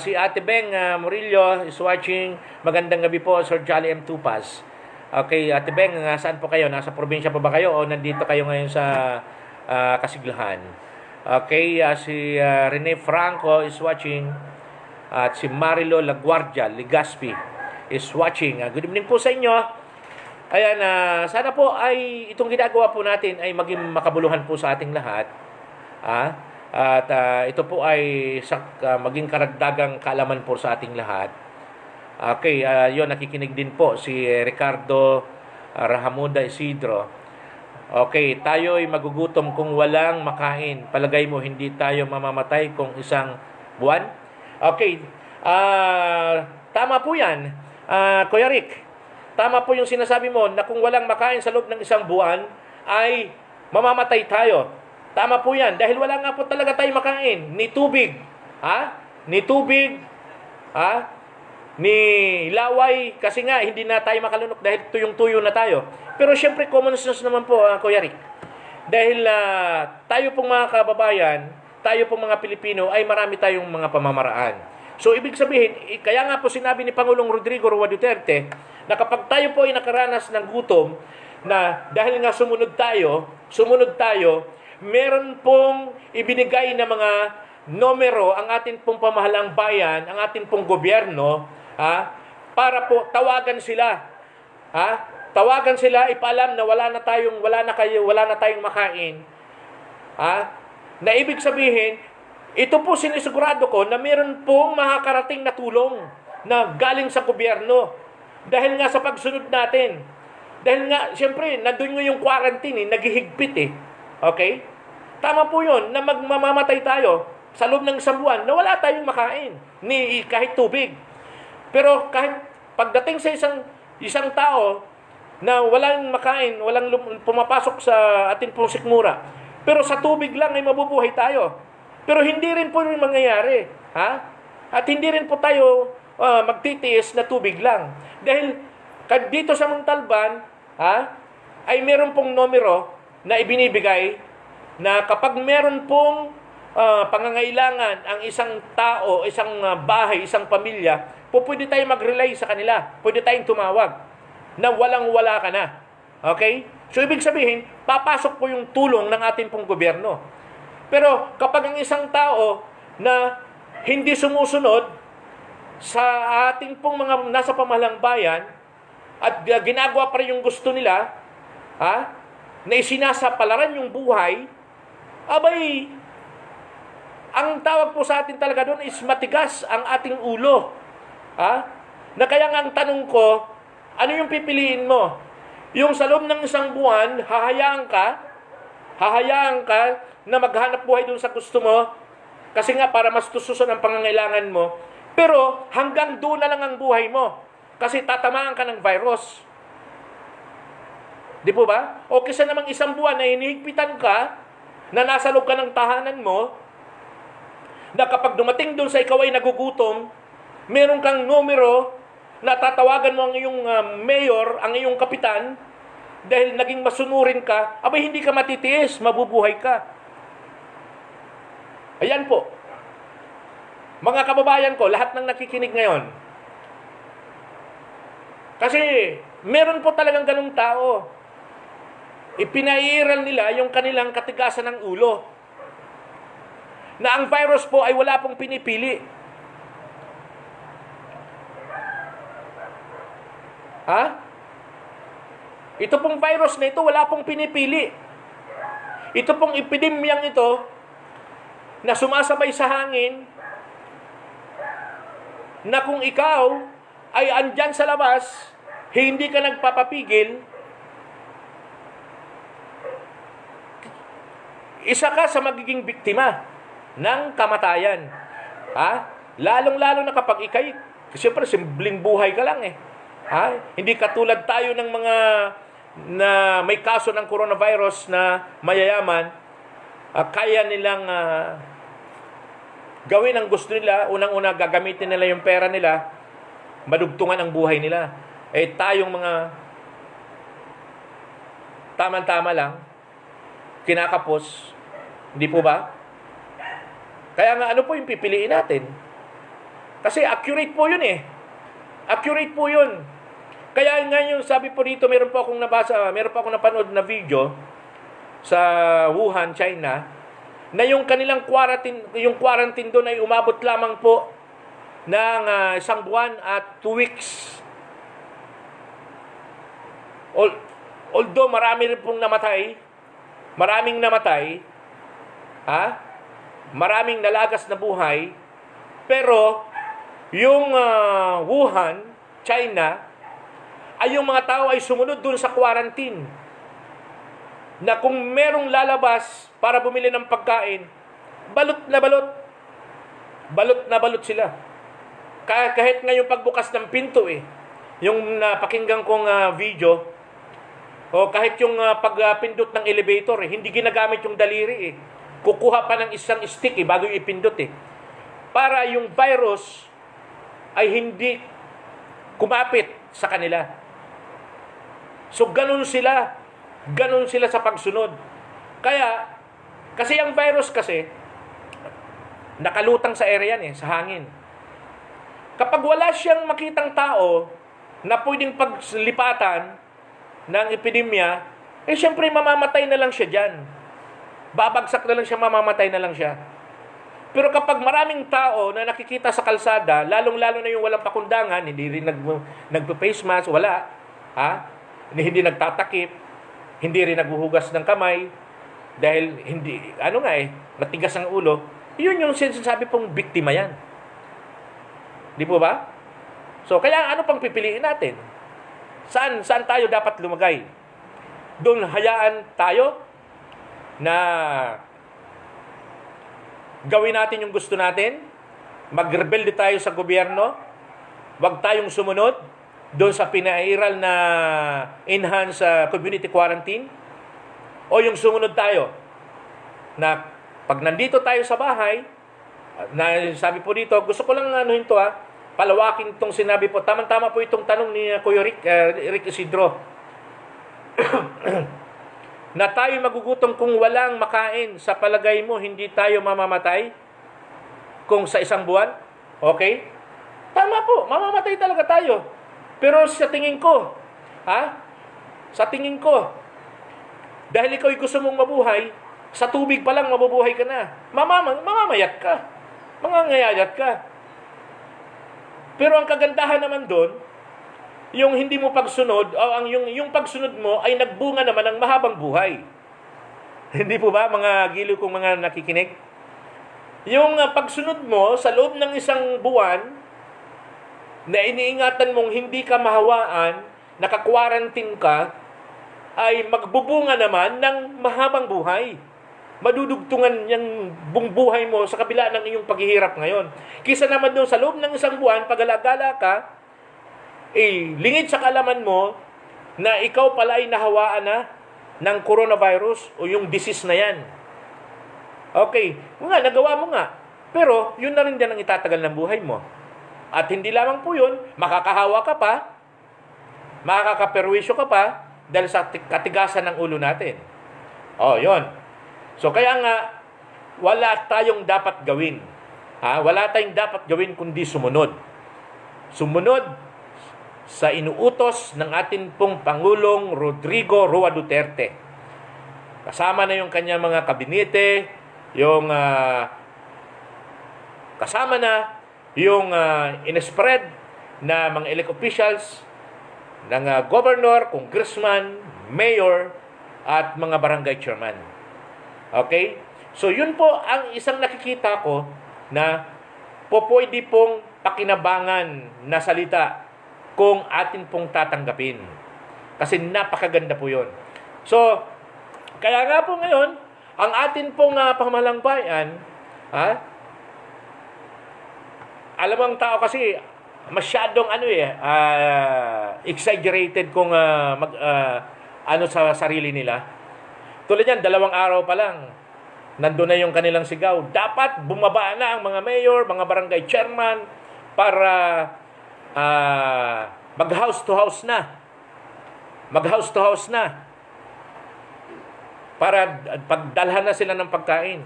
Si Ate Beng Murillo is watching. Magandang gabi po, Sir Jolly M. Tupas. Okay, Ate Beng, saan po kayo? Nasa probinsya pa ba kayo o nandito kayo ngayon sa Kasiglahan? Okay, si Rene Franco is watching. At si Marilo Laguardia Ligaspi is watching. Good evening po sa inyo. Ayan, sana po ay itong ginagawa po natin ay maging makabuluhan po sa ating lahat. At ito po ay maging karagdagang kaalaman po sa ating lahat. Okay, yun, nakikinig din po si Ricardo Rahamuda Isidro. Okay, tayo ay magugutom kung walang makain. Palagay mo, hindi tayo mamamatay kung isang buwan? Okay, tama po yan. Kuya Rick, tama po yung sinasabi mo na kung walang makain sa loob ng isang buwan, ay mamamatay tayo. Tama po yan. Dahil wala nga po talaga tayo makain. Ni tubig. Ni tubig. Ni laway. Kasi nga, hindi na tayo makalunok dahil tuyong-tuyo na tayo. Pero syempre, common sense naman po, Kuya Rick. Dahil tayo pong mga kababayan, tayo pong mga Pilipino, ay marami tayong mga pamamaraan. So, ibig sabihin, kaya nga po sinabi ni Pangulong Rodrigo Roa Duterte na kapag tayo po ay nakaranas ng gutom, na dahil nga sumunod tayo, meron pong ibinigay na mga numero ang atin pong pamahalang bayan, ang atin pong gobyerno, para po tawagan sila. Tawagan sila, ipaalam na wala na tayong makain. Na ibig sabihin, ito po sinisigurado ko na meron pong makakarating na tulong na galing sa gobyerno. Dahil nga sa pagsunod natin. Dahil nga, siyempre, nandun nga yung quarantine, naghihigpit . Okay? Tama po yun, na mamamatay tayo sa loob ng isang buwan na wala tayong makain, ni kahit tubig. Pero kahit pagdating sa isang tao na walang makain, walang pumapasok sa ating pong sikmura, pero sa tubig lang ay mabubuhay tayo. Pero hindi rin po yung mangyayari. At hindi rin po tayo magtitiis na tubig lang. Dahil dito sa Montalban, ay meron pong numero na ibinibigay na kapag meron pong pangangailangan ang isang tao, isang bahay, isang pamilya, pwede tayo mag-relay sa kanila. Pwede tayong tumawag na walang-wala ka na. Okay? So, ibig sabihin, papasok po yung tulong ng ating pong gobyerno. Pero kapag ang isang tao na hindi sumusunod sa ating pong mga nasa pamahalang bayan at ginagawa pa rin yung gusto nila, na isinasapalaran yung buhay, Abay, ang tawag po sa atin talaga doon is matigas ang ating ulo. Ha? Na kaya nga ang tanong ko, ano yung pipiliin mo? Yung sa loob ng isang buwan, hahayaan ka na maghanap buhay doon sa gusto mo, kasi nga para mas tususan ang pangangailangan mo, pero hanggang doon na lang ang buhay mo, kasi tatamaan ka ng virus. Di po ba? O kisa namang isang buwan na hinihigpitan ka, na nasa loob ka ng tahanan mo, na kapag dumating doon sa ikaw ay nagugutom, meron kang numero na tatawagan mo ang iyong mayor, ang iyong kapitan, dahil naging masunurin ka, abay hindi ka matitiis, mabubuhay ka. Ayan po. Mga kababayan ko, lahat ng nakikinig ngayon. Kasi meron po talagang ganung tao. Ipinairal nila yung kanilang katigasan ng ulo. Na ang virus po ay wala pong pinipili. Ha? Ito pong virus na ito, wala pong pinipili. Ito pong epidemyang ito, na sumasabay sa hangin, na kung ikaw ay andyan sa labas, hindi ka nagpapapigil, isa ka sa magiging biktima ng kamatayan. Ha? Lalong-lalo na kapag ikay, siyempre, simpleng buhay ka lang eh. Ha? Hindi katulad tayo ng mga na may kaso ng coronavirus na mayayaman, kaya nilang gawin ang gusto nila. Unang-una, gagamitin nila yung pera nila, madugtungan ang buhay nila. Eh tayong mga tama-tama lang, kinakapos, hindi po ba? Kaya nga, ano po yung pipiliin natin? Kasi accurate po yun eh. Accurate po yun. Kaya nga yung sabi po dito, meron po akong napanood na video sa Wuhan, China, na yung kanilang quarantine doon ay umabot lamang po ng 1 buwan at 2 weeks. Although marami rin pong maraming namatay, maraming nalagas na buhay, pero yung Wuhan, China, ay yung mga tao ay sumunod dun sa quarantine. Na kung merong lalabas para bumili ng pagkain, balot na balot. Balot na balot sila. Kahit nga yung pagbukas ng pinto yung napakinggan kong video, o kahit yung pagpindot ng elevator, hindi ginagamit yung daliri Kukuha pa ng isang stick bago yung ipindot para yung virus ay hindi kumapit sa kanila. So, ganun sila sa pagsunod. Kasi ang virus kasi, nakalutang sa area sa hangin. Kapag wala siyang makitang tao na pwedeng paglipatan ng epidemya, siyempre mamamatay na lang siya dyan. Babagsak na lang siya, mamamatay na lang siya. Pero kapag maraming tao na nakikita sa kalsada, lalong-lalo na yung walang pakundangan, hindi rin nagpa-face mask, wala. Hindi nagtatakip, hindi rin naghuhugas ng kamay, dahil matigas ang ulo, yun yung sinasabi pong biktima yan. Di po ba? So, kaya ano pang pipiliin natin? Saan tayo dapat lumagay? Doon hayaan tayo na gawin natin yung gusto natin, magrebelde tayo sa gobyerno, wag tayong sumunod doon sa pinairal na enhanced community quarantine, o yung sumunod tayo na pag nandito tayo sa bahay, na sabi po dito, gusto ko lang palawakin itong sinabi po, tama-tama po itong tanong ni Kuya Rick Isidro, na tayo magugutom kung walang makain. Sa palagay mo, hindi tayo mamamatay kung sa isang buwan? Okay? Tama po, mamamatay talaga tayo. Pero sa tingin ko, dahil ikaw gusto mong mabuhay, sa tubig pa lang mabubuhay ka na. Mamamayat ka. Mangangayayat ka. Pero ang kagandahan naman doon, yung hindi mo pagsunod, o yung pagsunod mo ay nagbunga naman ng mahabang buhay. Hindi po ba, mga giliw kong mga nakikinig? Yung pagsunod mo sa loob ng isang buwan na iniingatan mong hindi ka mahawaan, naka-quarantine ka, ay magbubunga naman ng mahabang buhay. Madudugtungan yung buong buhay mo sa kabila ng iyong paghihirap ngayon. Kisa naman doon sa loob ng isang buwan, pag-alagala ka, lingid sa kalaman mo na ikaw pala ay nahawaan na ng coronavirus o yung disease na yan. Okay, nga, nagawa mo nga. Pero, yun na rin din ang itatagal ng buhay mo. At hindi lamang po yun, makakahawa ka pa, makakaperwisyo ka pa, dahil sa katigasan ng ulo natin. Yun. So, kaya nga, wala tayong dapat gawin. Wala tayong dapat gawin kundi sumunod. Sumunod sa inuutos ng ating pong Pangulong Rodrigo Roa Duterte. Kasama na yung kanyang mga kabinete, yung kasama na yung inespread na mga elect officials ng governor, congressman, mayor, at mga barangay chairman. Okay? So, yun po ang isang nakikita ko na pwede pong pakinabangan na salita kung atin pong tatanggapin. Kasi napakaganda po yun. So, kaya nga po ngayon, ang atin pong pamahalang bayan, alam ang tao kasi, masyadong exaggerated kung sa sarili nila. Tulad yan, 2 araw pa lang, nandun na yung kanilang sigaw. Dapat bumaba na ang mga mayor, mga barangay chairman, para mag-house to house na. Mag-house to house na. Para pagdalhan na sila ng pagkain.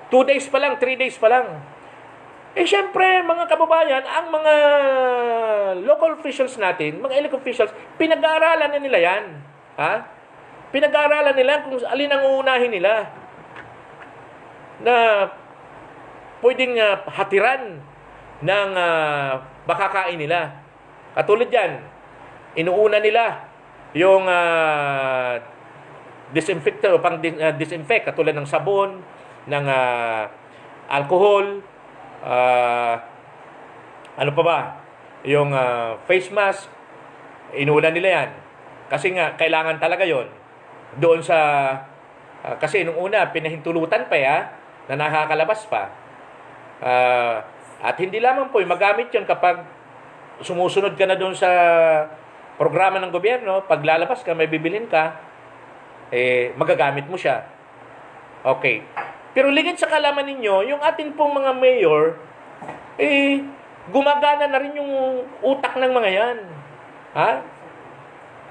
2 days pa lang, 3 days pa lang. Siyempre, mga kababayan, ang mga local officials natin, mga elect officials, pinag-aaralan na nila yan. Pinag-aaralan nila kung alin ang uunahin nila na pwedeng hatiran ng makakain nila. Katulad yan, inuuna nila yung disinfector o pang-disinfect, katulad ng sabon, ng alcohol, ano pa ba? Yung face mask, inuuna nila yan. Kasi nga, kailangan talaga yon doon sa, kasi nung una, pinahintulutan pa na nakakalabas pa. At hindi lamang po, magamit yun kapag sumusunod ka na doon sa programa ng gobyerno, pag lalabas ka, may bibilhin ka, magagamit mo siya. Okay. Pero ligid sa kalaman ninyo, yung atin pong mga mayor, gumagana na rin yung utak ng mga yan.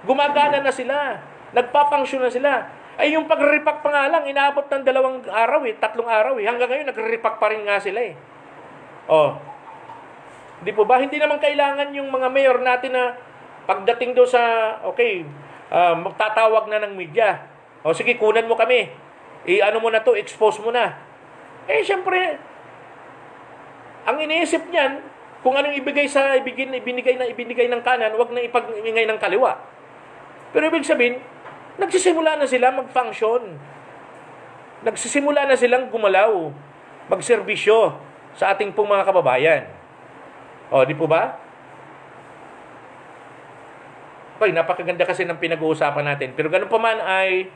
Gumagana na sila. Nagpapangsyon na sila. Yung pag-repack pa nga lang, inaabot ng 2 araw 3 araw Hanggang ngayon, nag-repack pa rin nga sila Di po ba? Hindi naman kailangan yung mga mayor natin na pagdating do sa, magtatawag na ng media. Sige, kunan mo kami. Ano mo na to, expose mo na. Siyempre, ang iniisip niyan, kung anong ibinigay ng kanan, wag na ipag-ingay ng kaliwa. Pero ibig sabihin, nagsisimula na sila mag-function. Nagsisimula na silang gumalaw, magserbisyo sa ating pong mga kababayan. Di po ba? Napakaganda kasi ng pinag-uusapan natin. Pero ganun pa man ay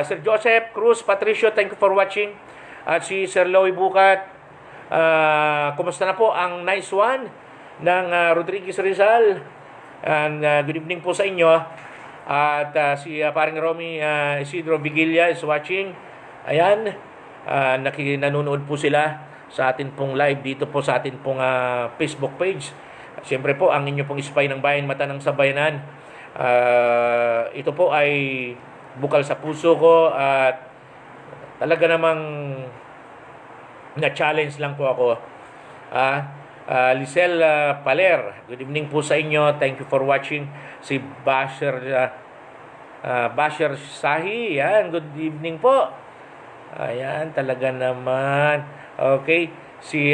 Sir Joseph Cruz Patricio, thank you for watching. At si Sir Loy Bukat, kumusta na po ang nice one ng Rodriguez Rizal? And good evening po sa inyo. At si paring Romy Isidro Vigilla is watching. Ayan, nanonood po sila sa atin pong live dito po sa atin pong Facebook page. Siyempre po, ang inyo pong Spy ng Bayan, Mata ng Sabayanan. Ito po ay bukal sa puso ko at talaga namang na-challenge lang po ako. Lisel Paler, good evening po sa inyo. Thank you for watching. Si Basher Sahi, yan, good evening po. Ayan, talaga naman. Okay, si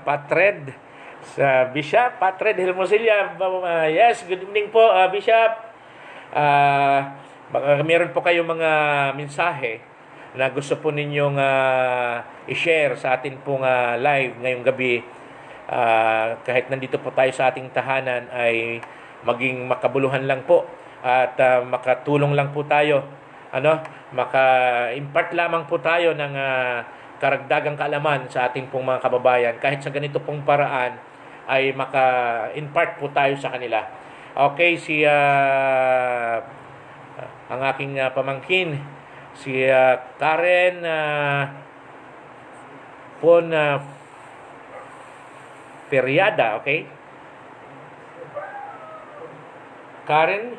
Patred sa Bishop, Patred Helmosilla. Yes, good evening po, Bishop. Baka meron po kayong mga mensahe na gusto po ninyong i-share sa atin pong live ngayong gabi. Kahit nandito po tayo sa ating tahanan ay maging makabuluhan lang po at makatulong lang po tayo. Maka-impart lamang po tayo ng karagdagang kaalaman sa ating pong mga kababayan. Kahit sa ganito pong paraan ay maka-impart po tayo sa kanila. Okay, ang aking pamangkin, si Karen Feriada, okay? Karen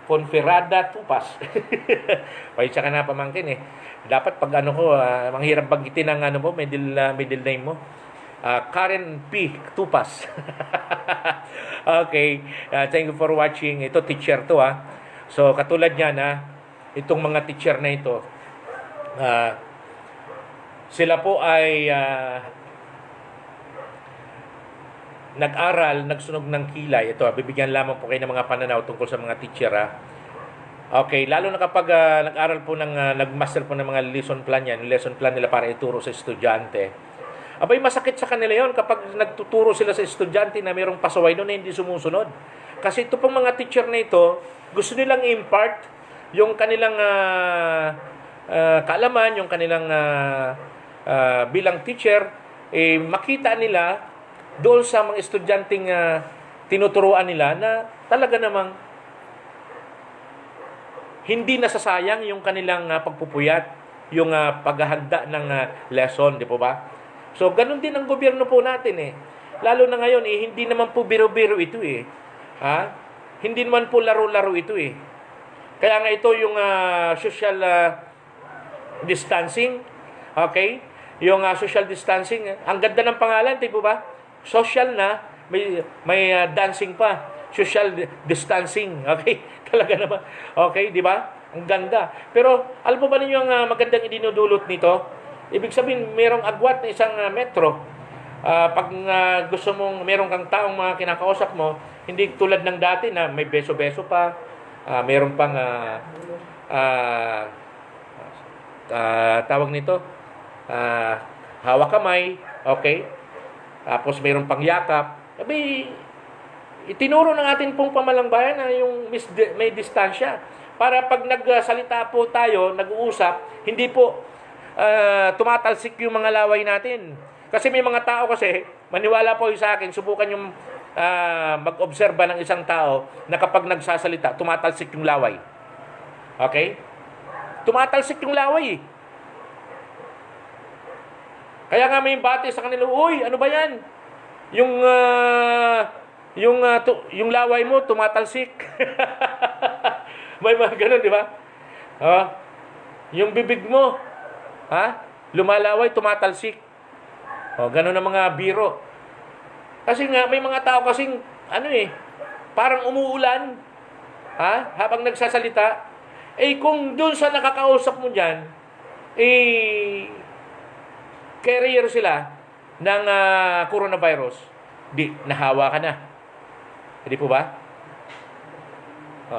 Ponferrada Tupas. Paisa ka na pamangkin eh. Dapat pag manghirap banggitin ang middle name mo. Karen P. Tupas. Okay. Thank you for watching. Ito teacher to So katulad niyan itong mga teacher na ito, sila po ay nag-aral, nagsunog ng kilay. Ito, bibigyan lamang po kayo ng mga pananaw tungkol sa mga teacher. Okay, lalo na kapag nag-aral po nag-master po ng mga lesson plan yan, lesson plan nila para ituro sa estudyante. Abay, masakit sa kanila yon kapag nagtuturo sila sa estudyante na mayroong pasaway doon na hindi sumusunod. Kasi ito pong mga teacher na ito, gusto nilang impart yung kanilang kaalaman, yung kanilang bilang teacher, makita nila doon sa mga estudyanteng tinuturuan nila na talaga namang hindi nasasayang yung kanilang pagpupuyat, yung paghahanda ng lesson, di po ba? So, ganun din ang gobyerno po natin eh. Lalo na ngayon, hindi naman po biro-biro ito eh. Hindi naman po laro-laro ito eh. Kaya nga ito yung social distancing, okay? Yung social distancing, ang ganda ng pangalan, di po ba? Social na, may dancing pa. Social distancing, okay? Talaga naman. Okay, di ba? Ang ganda. Pero, alam mo ba ninyo ang magandang idinudulot nito? Ibig sabihin, mayroong agwat na isang metro. Pag gusto mong, mayroong kang taong mga kinakausap mo, hindi tulad ng dati na may beso-beso pa, mayroong pang tawag nito, hawak kamay, okay? Tapos mayroong pang yakap. Sabi, itinuro ng atin pong pamalang bayan na yung may distansya. Para pag nagsalita po tayo, nag-uusap, hindi po tumatalsik yung mga laway natin. Kasi may mga tao kasi, maniwala po sa akin, subukan yung mag-obserba ng isang tao na kapag nagsasalita, tumatalsik yung laway. Okay? Tumatalsik yung laway. Kaya nga may bati sa kanila, uy, ano ba yan? Yung laway mo, tumatalsik. May mga ganun, di ba? Yung bibig mo, lumalaway, tumatalsik. Ganun ang mga biro. Kasi nga, may mga tao kasing, parang umuulan, habang nagsasalita, kung doon sa nakakausap mo dyan, carrier sila ng coronavirus, nahawa ka na. Hindi po ba?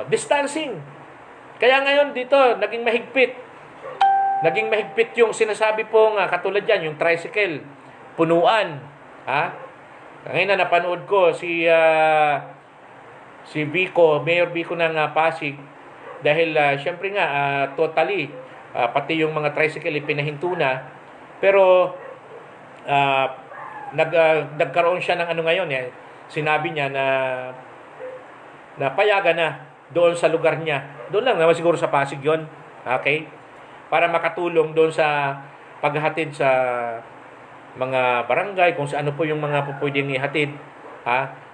Distancing. Kaya ngayon dito, naging mahigpit. Naging mahigpit yung sinasabi pong katulad yan, yung tricycle, punuan. Ngayon na napanood ko si Biko, Mayor Biko ng Pasig, dahil syempre nga, totally, pati yung mga tricycle ipinahinto na. Pero nagkaroon siya ng ngayon, sinabi niya na payagan na doon sa lugar niya. Doon lang naman siguro sa Pasig yon. Okay? Para makatulong doon sa paghatid sa mga barangay, kung sa ano po yung mga pwedeng ihatid.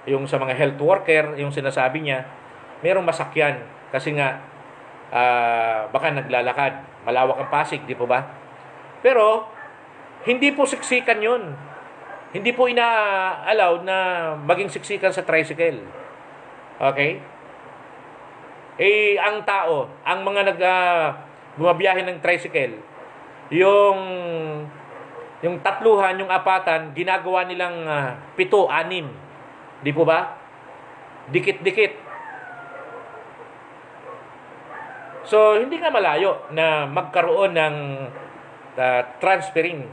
Yung sa mga health worker, yung sinasabi niya, merong masakyan. Kasi nga, baka naglalakad. Malawak ang Pasig, di po ba? Pero, hindi po siksikan yun. Hindi po ina-allow na maging siksikan sa tricycle. Okay? Ang tao, ang mga bumabiyahe ng tricycle, yung tatluhan, yung apatan, ginagawa nilang 7, 6. Di po ba? Dikit-dikit. So, hindi nga malayo na magkaroon ng transferring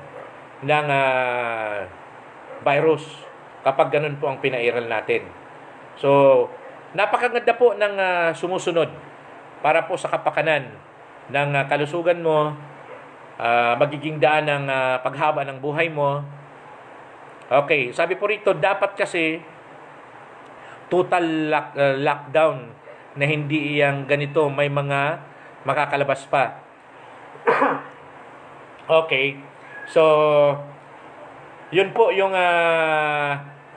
ng virus kapag ganun po ang pinairal natin. So, napakaganda po ng sumusunod para po sa kapakanan ng kalusugan mo, magiging daan ng paghaba ng buhay mo. Okay, sabi po rito, dapat kasi total lockdown na hindi iyang ganito, may mga makakalabas pa. Okay, so yun po yung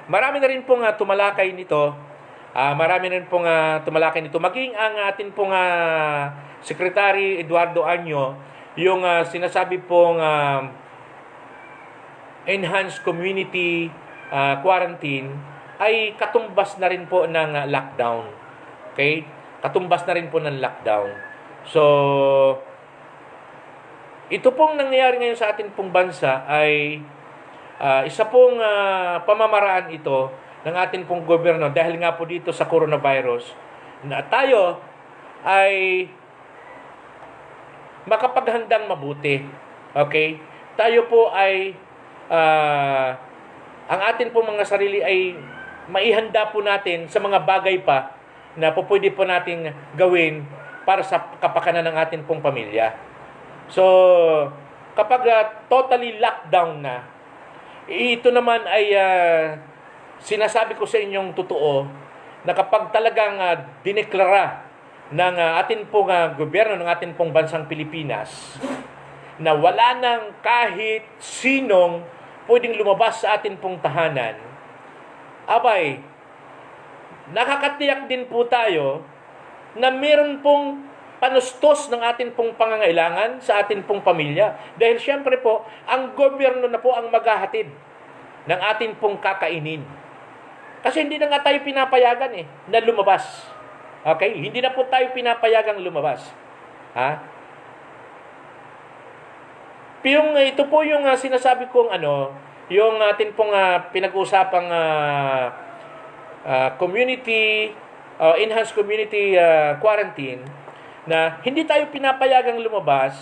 marami na rin pong tumalakay nito. Marami na rin pong tumalakay nito. Maging ang atin pong Secretary Eduardo Año, yung sinasabi pong enhanced community quarantine ay katumbas na rin po ng lockdown. Okay? Katumbas na rin po ng lockdown. So, ito pong nangyayari ngayon sa atin pong bansa ay isa pong pamamaraan ito ng atin pong gobyerno dahil nga po dito sa coronavirus na tayo ay makapaghandang mabuti. Okay? Tayo po ay ang atin pong mga sarili ay maihanda po natin sa mga bagay pa na po pwede po nating gawin para sa kapakanan ng atin pong pamilya. So, kapag totally lockdown na, ito naman ay sinasabi ko sa inyong totoo na kapag talagang dineklara ng atin pong gobyerno ng atin pong bansang Pilipinas na wala nang kahit sinong pwedeng lumabas sa atin pong tahanan, abay, nakakatiyak din po tayo na meron pong panustos ng atin pong pangangailangan sa atin pong pamilya. Dahil syempre po, ang gobyerno na po ang maghahatid ng atin pong kakainin. Kasi hindi na nga tayo pinapayagan na lumabas. Okay? Hindi na po tayo pinapayagang lumabas. Ito po yung sinasabi kong yung atin pong pinag-usapang community, enhanced community quarantine, na hindi tayo pinapayagang lumabas,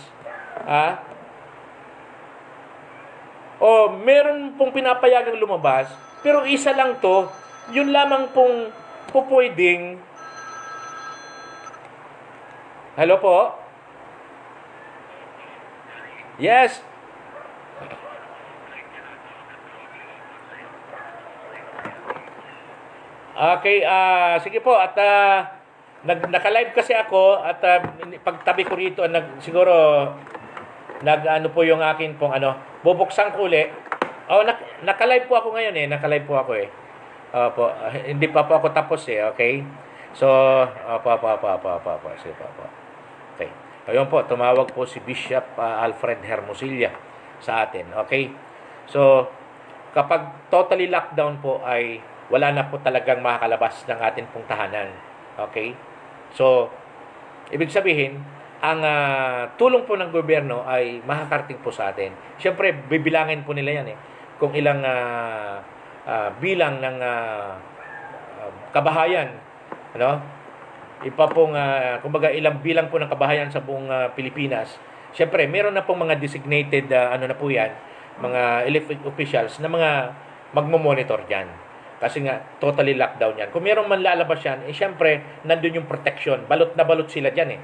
o meron pong pinapayagang lumabas, pero isa lang to, yun lamang pong pupwedeng. Hello po? Yes. Okay, sige po, at naka-live kasi ako at pagtabi ko rito siguro ano po yung akin pong bubuksan ko uli. Naka-live po ako ngayon naka-live po ako Opo, hindi pa po ako tapos okay? So, sige po. Okay. Ayun po, tumawag po si Bishop Alfred Hermosilla sa atin, okay? So, kapag totally lockdown po ay wala na po talagang makakalabas ng atin pong tahanan. Okay? So, ibig sabihin, ang tulong po ng gobyerno ay makakarating po sa atin. Siyempre, bibilangin po nila yan kung ilang bilang ng kabahayan. Kumbaga ilang bilang po ng kabahayan sa buong Pilipinas. Siyempre, meron na pong mga designated, na po yan, mga elected officials na mga magmo-monitor dyan. Kasi nga, totally lockdown yan. Kung meron man lalabas yan, siyempre, nandun yung protection. Balot na balot sila dyan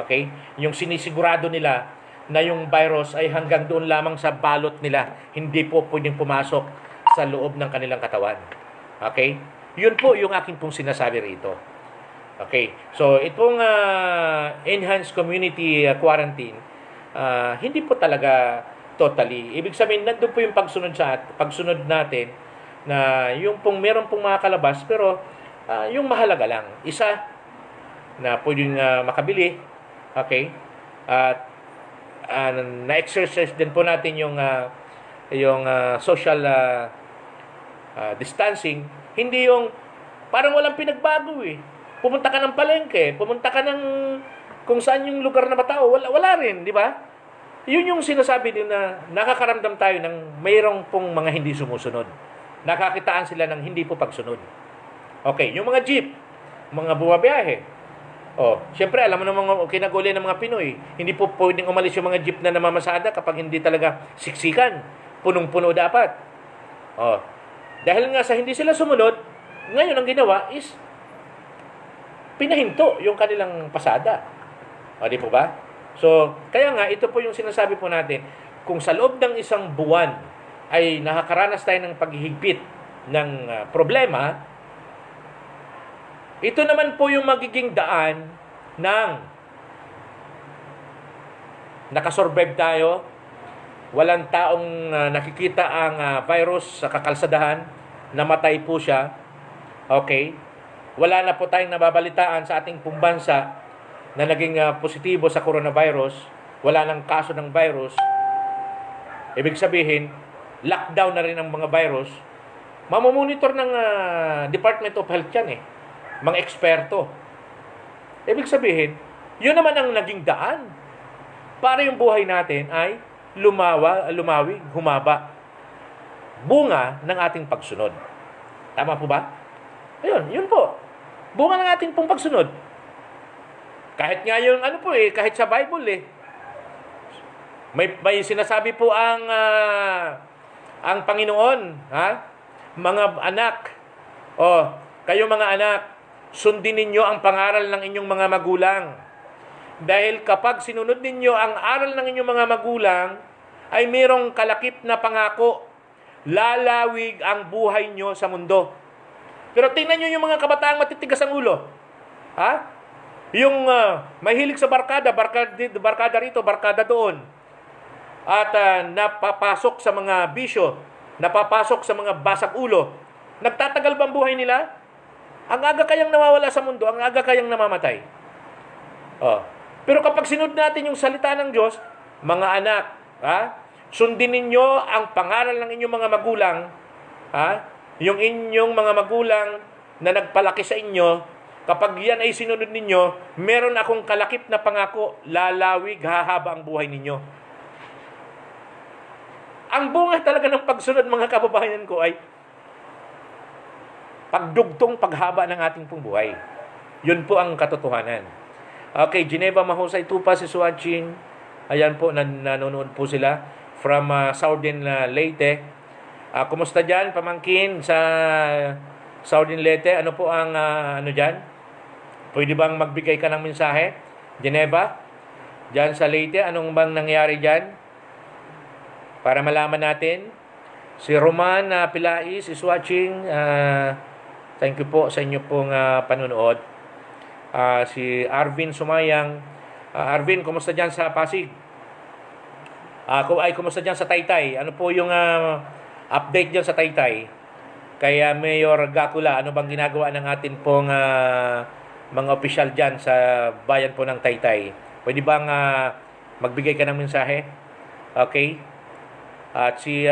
Okay? Yung sinisigurado nila na yung virus ay hanggang doon lamang sa balot nila. Hindi po pwedeng pumasok sa loob ng kanilang katawan. Okay? Yun po yung aking pong sinasabi rito. Okay? So, itong enhanced community quarantine, hindi po talaga totally. Ibig sabihin, nandun po yung pagsunod natin na yung pong meron pong mga kalabas pero yung mahalaga lang. Isa na pwedeng makabili. Okay? At na-exercise din po natin yung social distancing. Hindi yung parang walang pinagbago Pumunta ka ng palengke, pumunta ka ng kung saan yung lugar na matao, wala rin, di ba? Yun yung sinasabi din na nakakaramdam tayo ng mayroong pong mga hindi sumusunod. Nakakitaan sila ng hindi po pagsunod. Okay, yung mga jeep, mga bumabiyahe. Oh, siyempre alam mo naman kinaguli ng mga Pinoy. Hindi po pwedeng umalis yung mga jeep na namamasada kapag hindi talaga siksikan. Punong-puno dapat. Oh. Dahil nga sa hindi sila sumunod, ngayon ang ginawa is pinahinto yung kanilang pasada. O, di po ba? So, kaya nga, ito po yung sinasabi po natin, kung sa loob ng isang buwan ay nakakaranas tayo ng paghihigpit ng problema, ito naman po yung magiging daan ng nakasurvive tayo, walang taong nakikita ang virus sa kakalsadahan, namatay po siya, okay? Wala na po tayong nababalitaan sa ating pong bansa na naging positibo sa coronavirus, wala nang kaso ng virus, ibig sabihin, lockdown na rin ang mga virus, mamomonitor ng Department of Health yan mga eksperto. Ibig sabihin, yun naman ang naging daan para yung buhay natin ay lumawig, humaba. Bunga ng ating pagsunod. Tama po ba? Ayun, yun po. Bunga ng ating pong pagsunod. Kahit nga yung kahit sa Bible may sinasabi po ang Panginoon, mga anak, kayo mga anak, sundin ninyo ang pangaral ng inyong mga magulang. Dahil kapag sinunod ninyo ang aral ng inyong mga magulang, ay mayroong kalakip na pangako, lalawig ang buhay nyo sa mundo. Pero tingnan nyo yung mga kabataang matitigas ang ulo. Yung mahilig sa barkada rito, barkada doon. At napapasok sa mga bisyo, napapasok sa mga basag ulo. Nagtatagal ba ang buhay nila? Ang aga kayang nawawala sa mundo, ang aga kayang namamatay. Pero kapag sinunod natin yung salita ng Diyos, mga anak, sundin ninyo ang pangaral ng inyong mga magulang, yung inyong mga magulang na nagpalaki sa inyo, kapag yan ay sinunod ninyo, meron akong kalakip na pangako, lalawig, hahaba ang buhay ninyo. Ang bunga talaga ng pagsunod, mga kababayan ko, ay pagdugtong paghaba ng ating pong buhay. Yun po ang katotohanan. Okay, Geneva Mahusay Tupa si Suaching. Ayan po, nanonood po sila from Southern Leyte. Kumusta dyan, pamangkin sa Southern Leyte? Ano po ang dyan? Pwede bang magbigay ka ng mensahe? Geneva? Dyan sa Leyte, anong bang nangyari dyan? Para malaman natin. Si Roman Pilais is watching. Thank you po sa inyo pong panonood. Si Arvin Sumayang. Arvin, kumusta dyan sa Pasig? Kumusta dyan sa Taytay? Ano po yung update dyan sa Taytay? Kaya Mayor Gacula, ano bang ginagawa ng atin pong mga opisyal dyan sa bayan po ng Taytay? Pwede bang magbigay ka ng mensahe? Okay? At si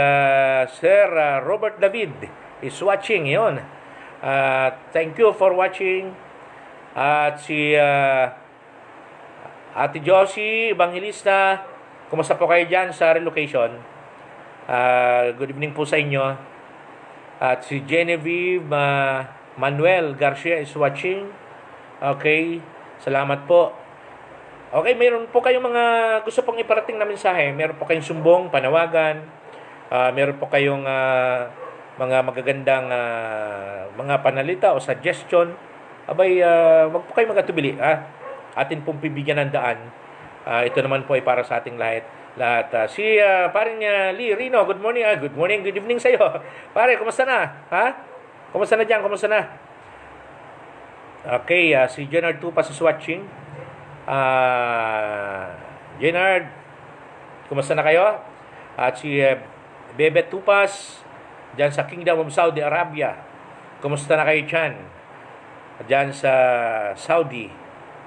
Sir Robert David is watching. Yun. Thank you for watching. At si Ate Josie Evangelista, kumusta po kayo dyan sa relocation? Good evening po sa inyo. At si Genevieve Manuel Garcia is watching. Okay, salamat po. Okay, mayroon po kayong mga gusto pong iparating na mensahe. Meron po kayong sumbong, panawagan. Meron po kayong mga magagandang mga panalita o suggestion. Abay, wag po kayong magatubili. Atin pong bibigyan ng daan. Ito naman po ay para sa ating lahat. Si paring Lee Rino, good morning. Good morning, good evening sa iyo. Pare, kumusta na? Kumusta na diyan? Kumusta na? Okay, si Jenard Tupas is watching. Jenard, kumusta na kayo? At si Bebet Tupas diyan sa Kingdom of Saudi Arabia. Kumusta na kayo diyan? Diyan sa Saudi,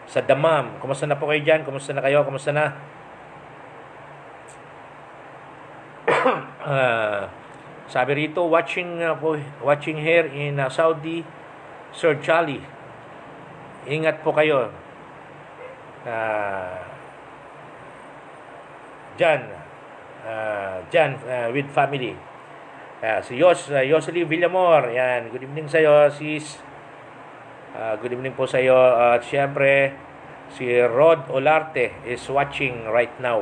sa Dammam. Kumusta na po kayo diyan? Kumusta na kayo? Kumusta na? Sabi rito, watching here in Saudi, Sir Charlie. Ingat po kayo. Jan with family. Si Yoseli Villamor. Yan, good evening sa iyo, sis. Good evening po sa iyo. At syempre, Si Rod Olarte is watching right now.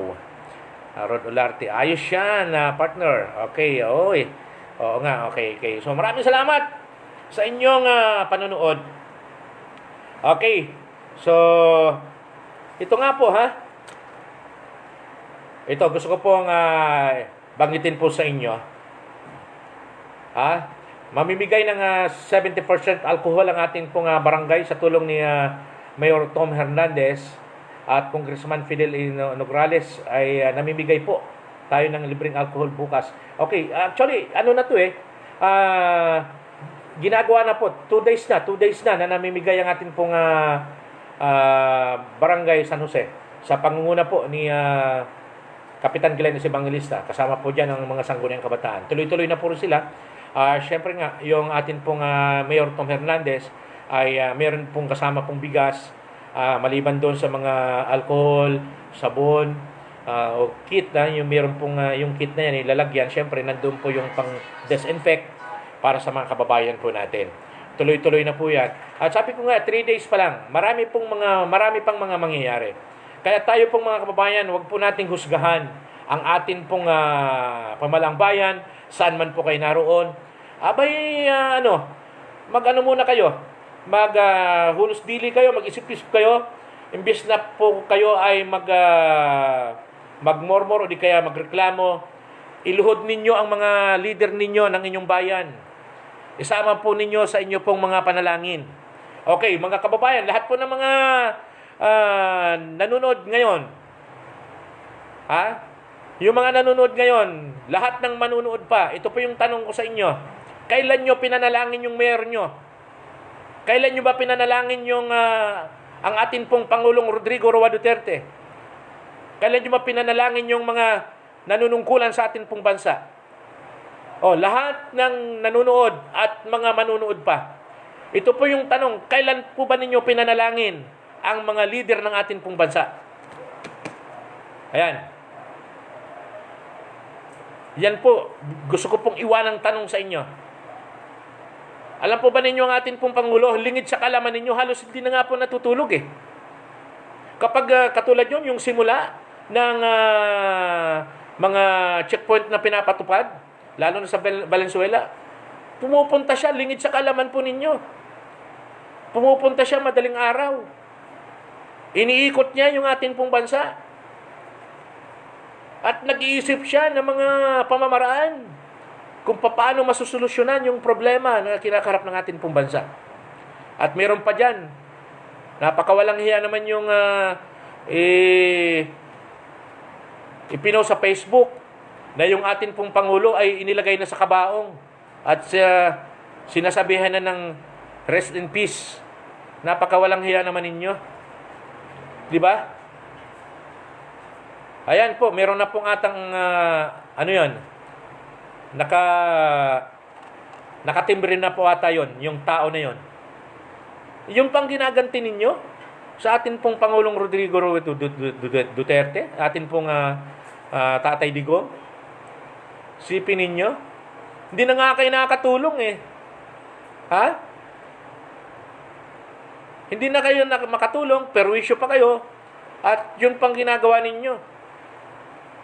Rod Olarte. Ayos yan, partner. Okay, oy. Oo nga, okay, okay. So maraming salamat sa inyong panonood. Okay. So, ito nga po ha. Ito, gusto ko pong banggitin po sa inyo. Mamimigay ng 70% alcohol ang ating pong barangay sa tulong ni Mayor Tom Hernandez at Congressman Fidel Nograles ay namimigay po tayo ng libreng alcohol bukas. Okay, actually, ano na to ginagawa na po, 2 days na namimigay ang ating pong barangay San Jose sa pangunguna po ni Kapitan Glenn Evangelista. Kasama po dyan ang mga sangguniang kabataan. Tuloy-tuloy na po rin sila. Siyempre nga, yung atin pong Mayor Tom Hernandez ay meron pong kasama pong bigas, maliban doon sa mga alcohol, sabon, o kit yung meron pong yung kit na yan ilalagyan, syempre nandoon po yung pang disinfect para sa mga kababayan po natin. Tuloy-tuloy na po yan. At sabi ko nga, 3 days pa lang, marami pang mga mangyayari. Kaya tayo pong mga kababayan, wag po nating husgahan ang atin pong pamalang bayan, saan man po kayo naroon. Mag-ano muna kayo, hulos dili kayo, mag-isip-isip kayo, imbes na po kayo ay magmormor o di kaya magreklamo, iluhod ninyo ang mga leader ninyo ng inyong bayan. Isama po ninyo sa inyo pong mga panalangin. Okay, mga kababayan, lahat po ng mga nanonood ngayon, yung mga nanonood ngayon, lahat ng manunood pa, ito po yung tanong ko sa inyo. Kailan nyo pinanalangin yung mayor nyo? Kailan nyo ba pinanalangin yung ang atin pong Pangulong Rodrigo Roa Duterte? Kailan nyo ba pinanalangin yung mga nanunungkulan sa atin pong bansa? Lahat ng nanonood at mga manunood pa. Ito po yung tanong, kailan po ba ninyo pinanalangin ang mga leader ng atin pong bansa? Ayan. Yan po, gusto ko pong iwanang tanong sa inyo. Alam po ba ninyo ang atin pong Pangulo, lingid sa kalaman ninyo, halos hindi na nga po natutulog Kapag katulad yun, yung simula ng mga checkpoint na pinapatupad, lalo na sa Valenzuela, pumupunta siya, lingid sa kalaman po ninyo. Pumupunta siya madaling araw. Iniikot niya yung atin pong bansa. At nag-iisip siya ng mga pamamaraan kung paano masusolusyonan yung problema na kinakarap ng atin pong bansa. At meron pa dyan, napakawalang hiya naman yung ipinost sa Facebook na yung atin pong Pangulo ay inilagay na sa kabaong at sinasabihan na ng rest in peace. Napakawalang hiya naman ninyo. Di ba? Ayan po, meron na pong atang nakatimbre na po ata yon, yung tao na yon. Yung pang ginaganti ninyo sa atin pong Pangulong Rodrigo Duterte, atin pong Tatay Digong, sipin ninyo, hindi na nga kayo nakakatulong Hindi na kayo makatulong, perwisyo pa kayo, at yun pang ginagawa ninyo.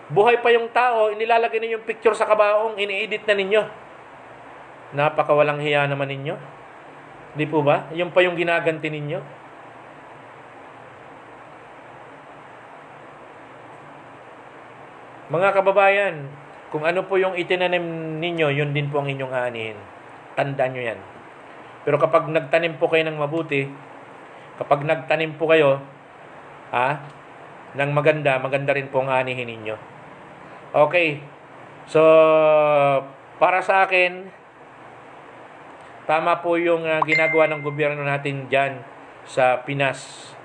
Buhay pa yung tao, inilalagay ninyo yung picture sa kabaong, ini-edit na ninyo. Napakawalang hiya naman ninyo. Di po ba? Yung pa yung ginaganti ninyo. Mga kababayan, kung ano po yung itinanim ninyo, yun din po ang inyong aanihin. Tandaan nyo yan. Pero kapag nagtanim po kayo ng mabuti, kapag nagtanim po kayo, ng maganda rin po ang aanihin ninyo. Okay. So, para sa akin, tama po yung ginagawa ng gobyerno natin dyan sa Pinas.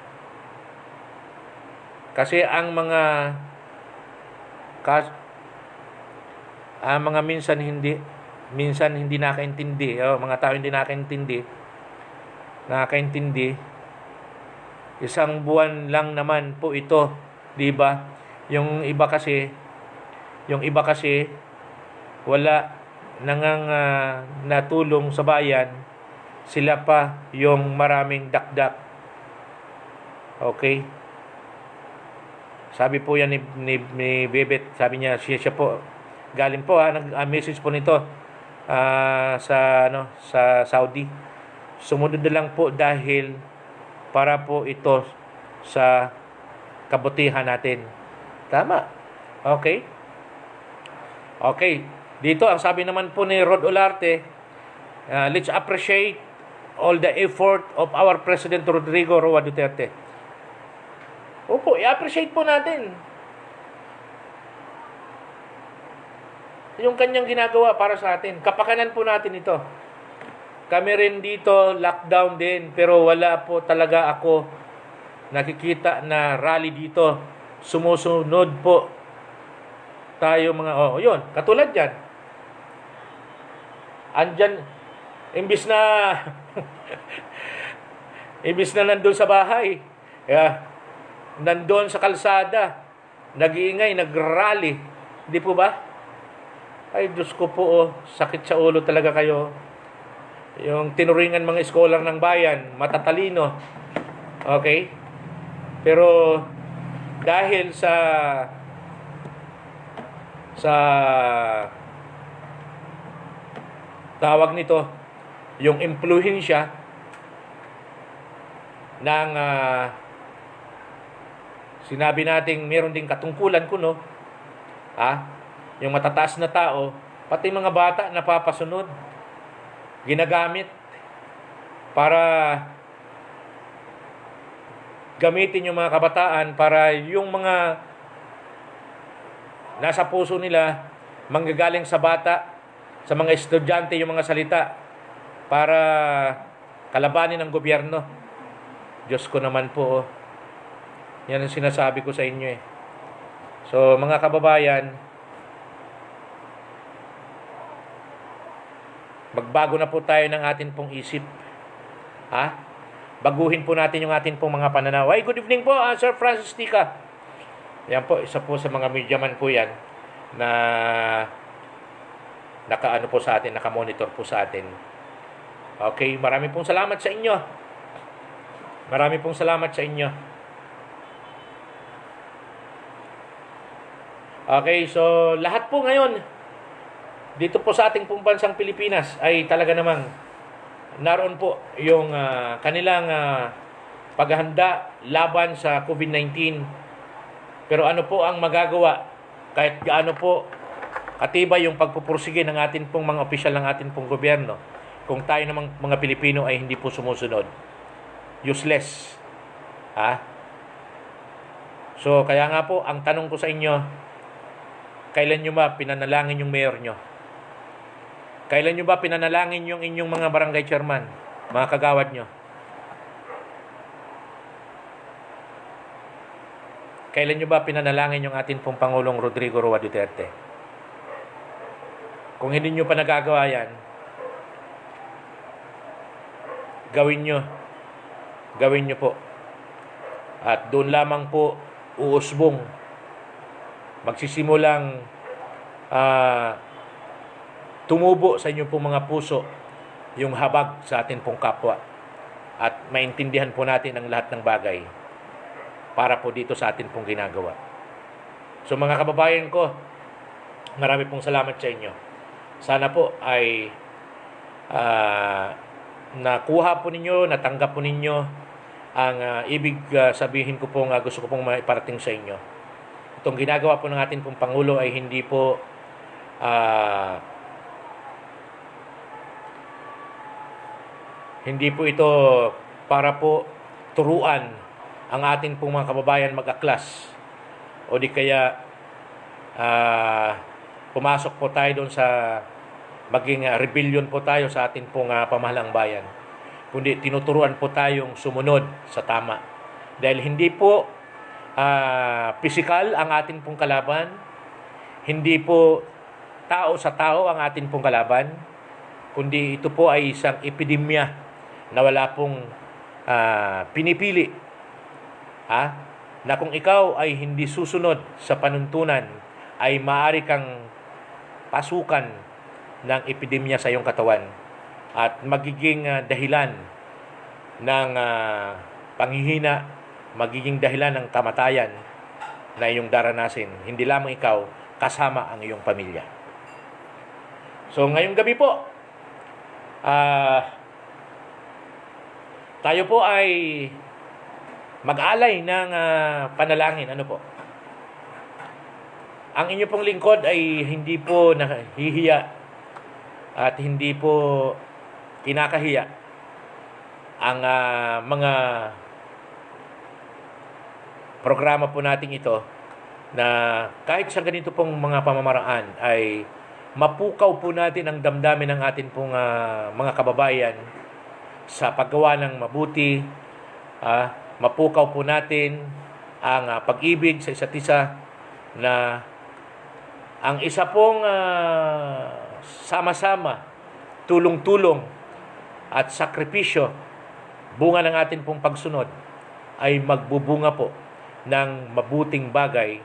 Kasi ang mga minsan hindi nakaintindi, mga tao hindi nakaintindi, isang buwan lang naman po ito, di ba? Yung iba kasi wala nangang natulong sa bayan, sila pa yung maraming dakdak. Okay? Sabi po yan ni Bebet, sabi niya, siya po, galing po nag-message po nito sa Saudi. Sumunod na lang po dahil para po ito sa kabutihan natin. Tama. Okay? Okay. Dito, ang sabi naman po ni Rod Olarte, let's appreciate all the effort of our President Rodrigo Roa Duterte. Opo, i-appreciate po natin yung kanyang ginagawa para sa atin. Kapakanan po natin ito. Kami rin dito, lockdown din, pero wala po talaga ako nakikita na rally dito. Sumusunod po tayo yun, katulad yan. Andyan, imbis na nandun sa bahay, nandun sa kalsada, nag-iingay, nag-rally. Hindi po ba? Ay, Diyos ko po, sakit sa ulo talaga kayo. Yung tinuringan mga scholar ng bayan, matatalino. Okay? Pero, dahil sa tawag nito, yung impluhensya ng sinabi nating meron ding katungkulan kuno, yung matataas na tao, pati mga bata napapasunod, ginagamit para gamitin yung mga kabataan para yung mga nasa puso nila manggagaling sa bata, sa mga estudyante yung mga salita para kalabanin ng gobyerno. Diyos ko naman po, yan ang sinasabi ko sa inyo eh. So, mga kababayan, magbago na po tayo ng atin pong isip. Baguhin po natin yung atin pong mga pananaw. Ay, good evening po, Sir Francis Tika. Yan po, isa po sa mga mediaman po yan na naka-ano po sa atin, naka-monitor po sa atin. Okay, marami pong salamat sa inyo. Marami pong salamat sa inyo. Okay, so lahat po ngayon dito po sa ating pong bansang Pilipinas ay talaga namang naroon po yung kanilang paghahanda laban sa COVID-19. Pero ano po ang magagawa kahit gaano po katibay yung pagpupursige ng atin pong mga opisyal ng atin pong gobyerno kung tayo namang mga Pilipino ay hindi po sumusunod. Useless. So kaya nga po ang tanong ko sa inyo, kailan nyo ba pinanalangin yung mayor nyo? Kailan nyo ba pinanalangin yung inyong mga barangay chairman, mga kagawad nyo? Kailan nyo ba pinanalangin yung atin pong Pangulong Rodrigo Roa Duterte? Kung hindi nyo pa nagagawa yan, gawin nyo. Gawin nyo po. At doon lamang po uusbong, magsisimulang tumubo sa inyong pong mga puso yung habag sa atin pong kapwa. At maintindihan po natin ang lahat ng bagay para po dito sa atin pong ginagawa. So mga kababayan ko, marami pong salamat sa inyo. Sana po ay nakuha po ninyo, natanggap po ninyo ang ibig sabihin ko pong gusto ko pong maiparating sa inyo. Itong ginagawa po ng atin pong Pangulo ay hindi po ito para po turuan ang atin pong mga kababayan mag-aklas o di kaya pumasok po tayo doon sa maging rebellion po tayo sa atin pong pamahalang bayan. Kundi tinuturuan po tayong sumunod sa tama. Dahil hindi po pisikal ang atin pong kalaban, hindi po tao sa tao ang atin pong kalaban, kundi ito po ay isang epidemya na wala pong pinipili. Na kung ikaw ay hindi susunod sa panuntunan, ay maaari kang pasukan ng epidemya sa iyong katawan at magiging dahilan ng panghihina magiging dahilan ng kamatayan na iyong daranasin. Hindi lamang ikaw, kasama ang iyong pamilya. So ngayong gabi po, tayo po ay mag-alay ng panalangin. Ano po? Ang inyo pong lingkod ay hindi po nahihiya at hindi po kinakahiya ang mga programa po natin ito na kahit sa ganito pong mga pamamaraan ay mapukaw po natin ang damdamin ng atin pong mga kababayan sa paggawa ng mabuti, mapukaw po natin ang pag-ibig sa isa't isa, na ang isa pong sama-sama, tulong-tulong at sakripisyo, bunga ng atin pong pagsunod, ay magbubunga po ng mabuting bagay,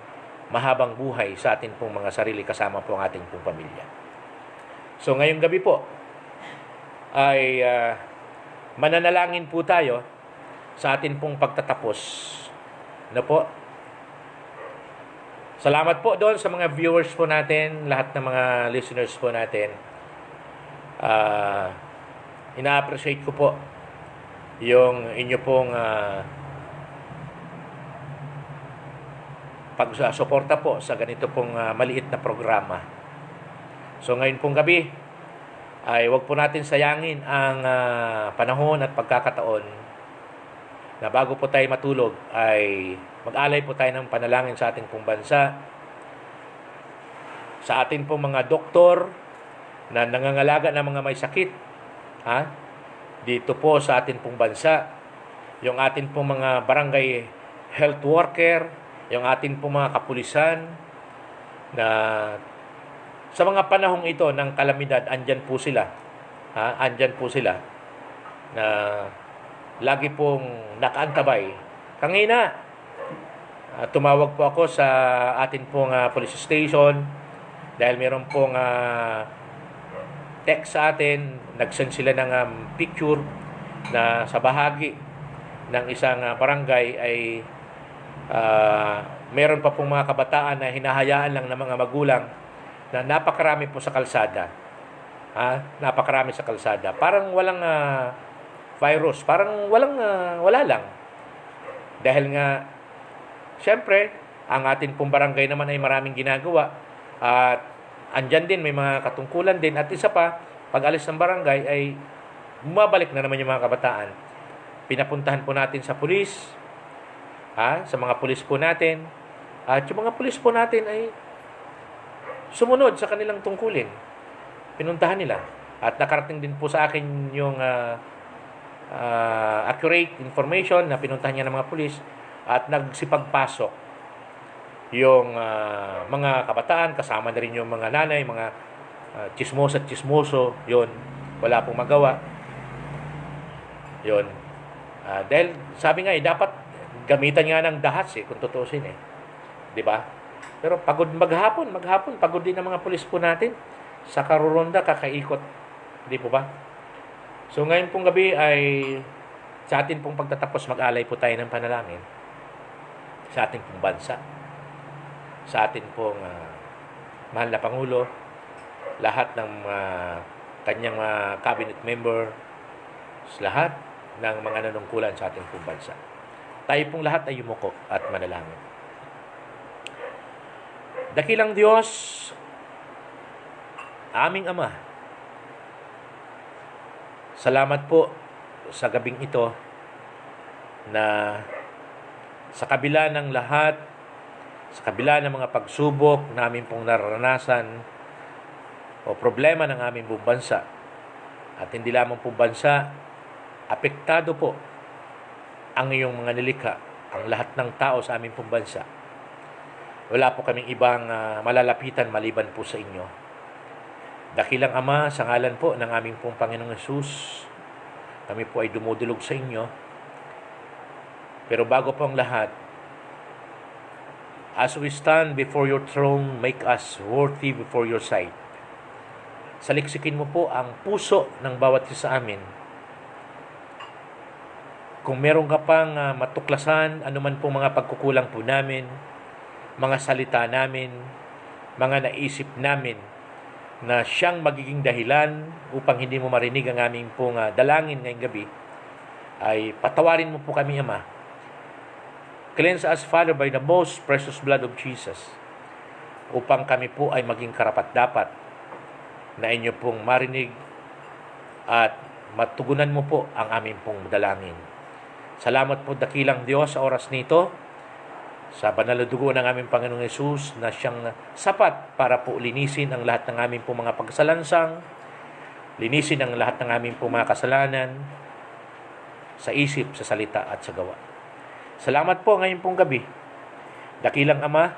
mahabang buhay sa atin pong mga sarili kasama po ang ating pong pamilya. So ngayong gabi po ay mananalangin po tayo sa atin pong pagtatapos. Ano po? Salamat po doon sa mga viewers po natin, lahat ng mga listeners po natin. Ina-appreciate ko po yung inyo pong pag-suporta po sa ganito pong maliit na programa. So ngayon pong gabi ay wag po natin sayangin ang panahon at pagkakataon na bago po tayo matulog ay mag-alay po tayo ng panalangin sa ating pong bansa, sa ating pong mga doktor na nangangalaga ng mga may sakit dito po sa ating pong bansa, yung ating pong mga barangay health worker, yung ating pong mga kapulisan na sa mga panahong ito ng kalamidad, andyan po sila. Andyan po sila na lagi pong nakaantabay. Kanina, tumawag po ako sa atin pong police station dahil meron pong text sa atin, nag-send sila ng picture na sa bahagi ng isang barangay ay meron pa pong mga kabataan na hinahayaan lang ng mga magulang na napakarami po sa kalsada. Napakarami sa kalsada. Parang walang virus, parang wala lang. Dahil nga siyempre, ang atin pong barangay naman ay maraming ginagawa at andyan din, may mga katungkulan din. At isa pa, pag alis ng barangay ay bumabalik na naman yung mga kabataan. Pinapuntahan po natin sa pulis, sa mga pulis po natin. At yung mga pulis po natin ay sumunod sa kanilang tungkulin. Pinuntahan nila. At nakarating din po sa akin yung accurate information na pinuntahan niya ng mga pulis at nagsipagpasok yung mga kabataan, kasama na rin yung mga nanay, mga chismoso at chismoso, yun, wala pong magawa. Yun. Dahil sabi nga dapat gamitan nga ng dahas kung tutusin di ba? Pero pagod maghapon, pagod din ang mga pulis po natin sa karuronda, kakaikot. Di po ba? So ngayon pong gabi ay sa atin pong pagtatapos, mag-alay po tayo ng panalangin sa ating pong bansa, sa atin pong mahal na Pangulo, lahat ng kanyang cabinet member, lahat ng mga nanungkulan sa ating pong bansa. Tayo pong lahat ay yumuko at manalangin. Dakilang Diyos, aming Ama, salamat po sa gabing ito na sa kabila ng lahat, sa kabila ng mga pagsubok namin pong naranasan o problema ng aming buong bansa, at hindi lamang pong bansa, apektado po ang iyong mga nilikha, ang lahat ng tao sa aming pong bansa. Wala po kaming ibang malalapitan maliban po sa inyo. Dakilang Ama, sa ngalan po ng aming pong Panginoong Hesus, kami po ay dumudulog sa inyo. Pero bago po ang lahat, as we stand before your throne, make us worthy before your sight. Saliksikin mo po ang puso ng bawat isa sa amin kung meron ka pang matuklasan, anuman pong mga pagkukulang po namin, mga salita namin, mga naisip namin, na siyang magiging dahilan upang hindi mo marinig ang aming pong dalangin ngayong gabi, ay patawarin mo po kami, Ama. Cleanse us, Father, by the most precious blood of Jesus, upang kami po ay maging karapat-dapat na inyo pong marinig at matugunan mo po ang aming pong dalangin. Salamat po, dakilang Diyos, sa oras nito, sa banal na dugo ng aming Panginoong Hesus na siyang sapat para po linisin ang lahat ng aming pong mga pagsalansang, linisin ang lahat ng aming pong mga kasalanan sa isip, sa salita at sa gawa. Salamat po ngayon pong gabi. Dakilang Ama,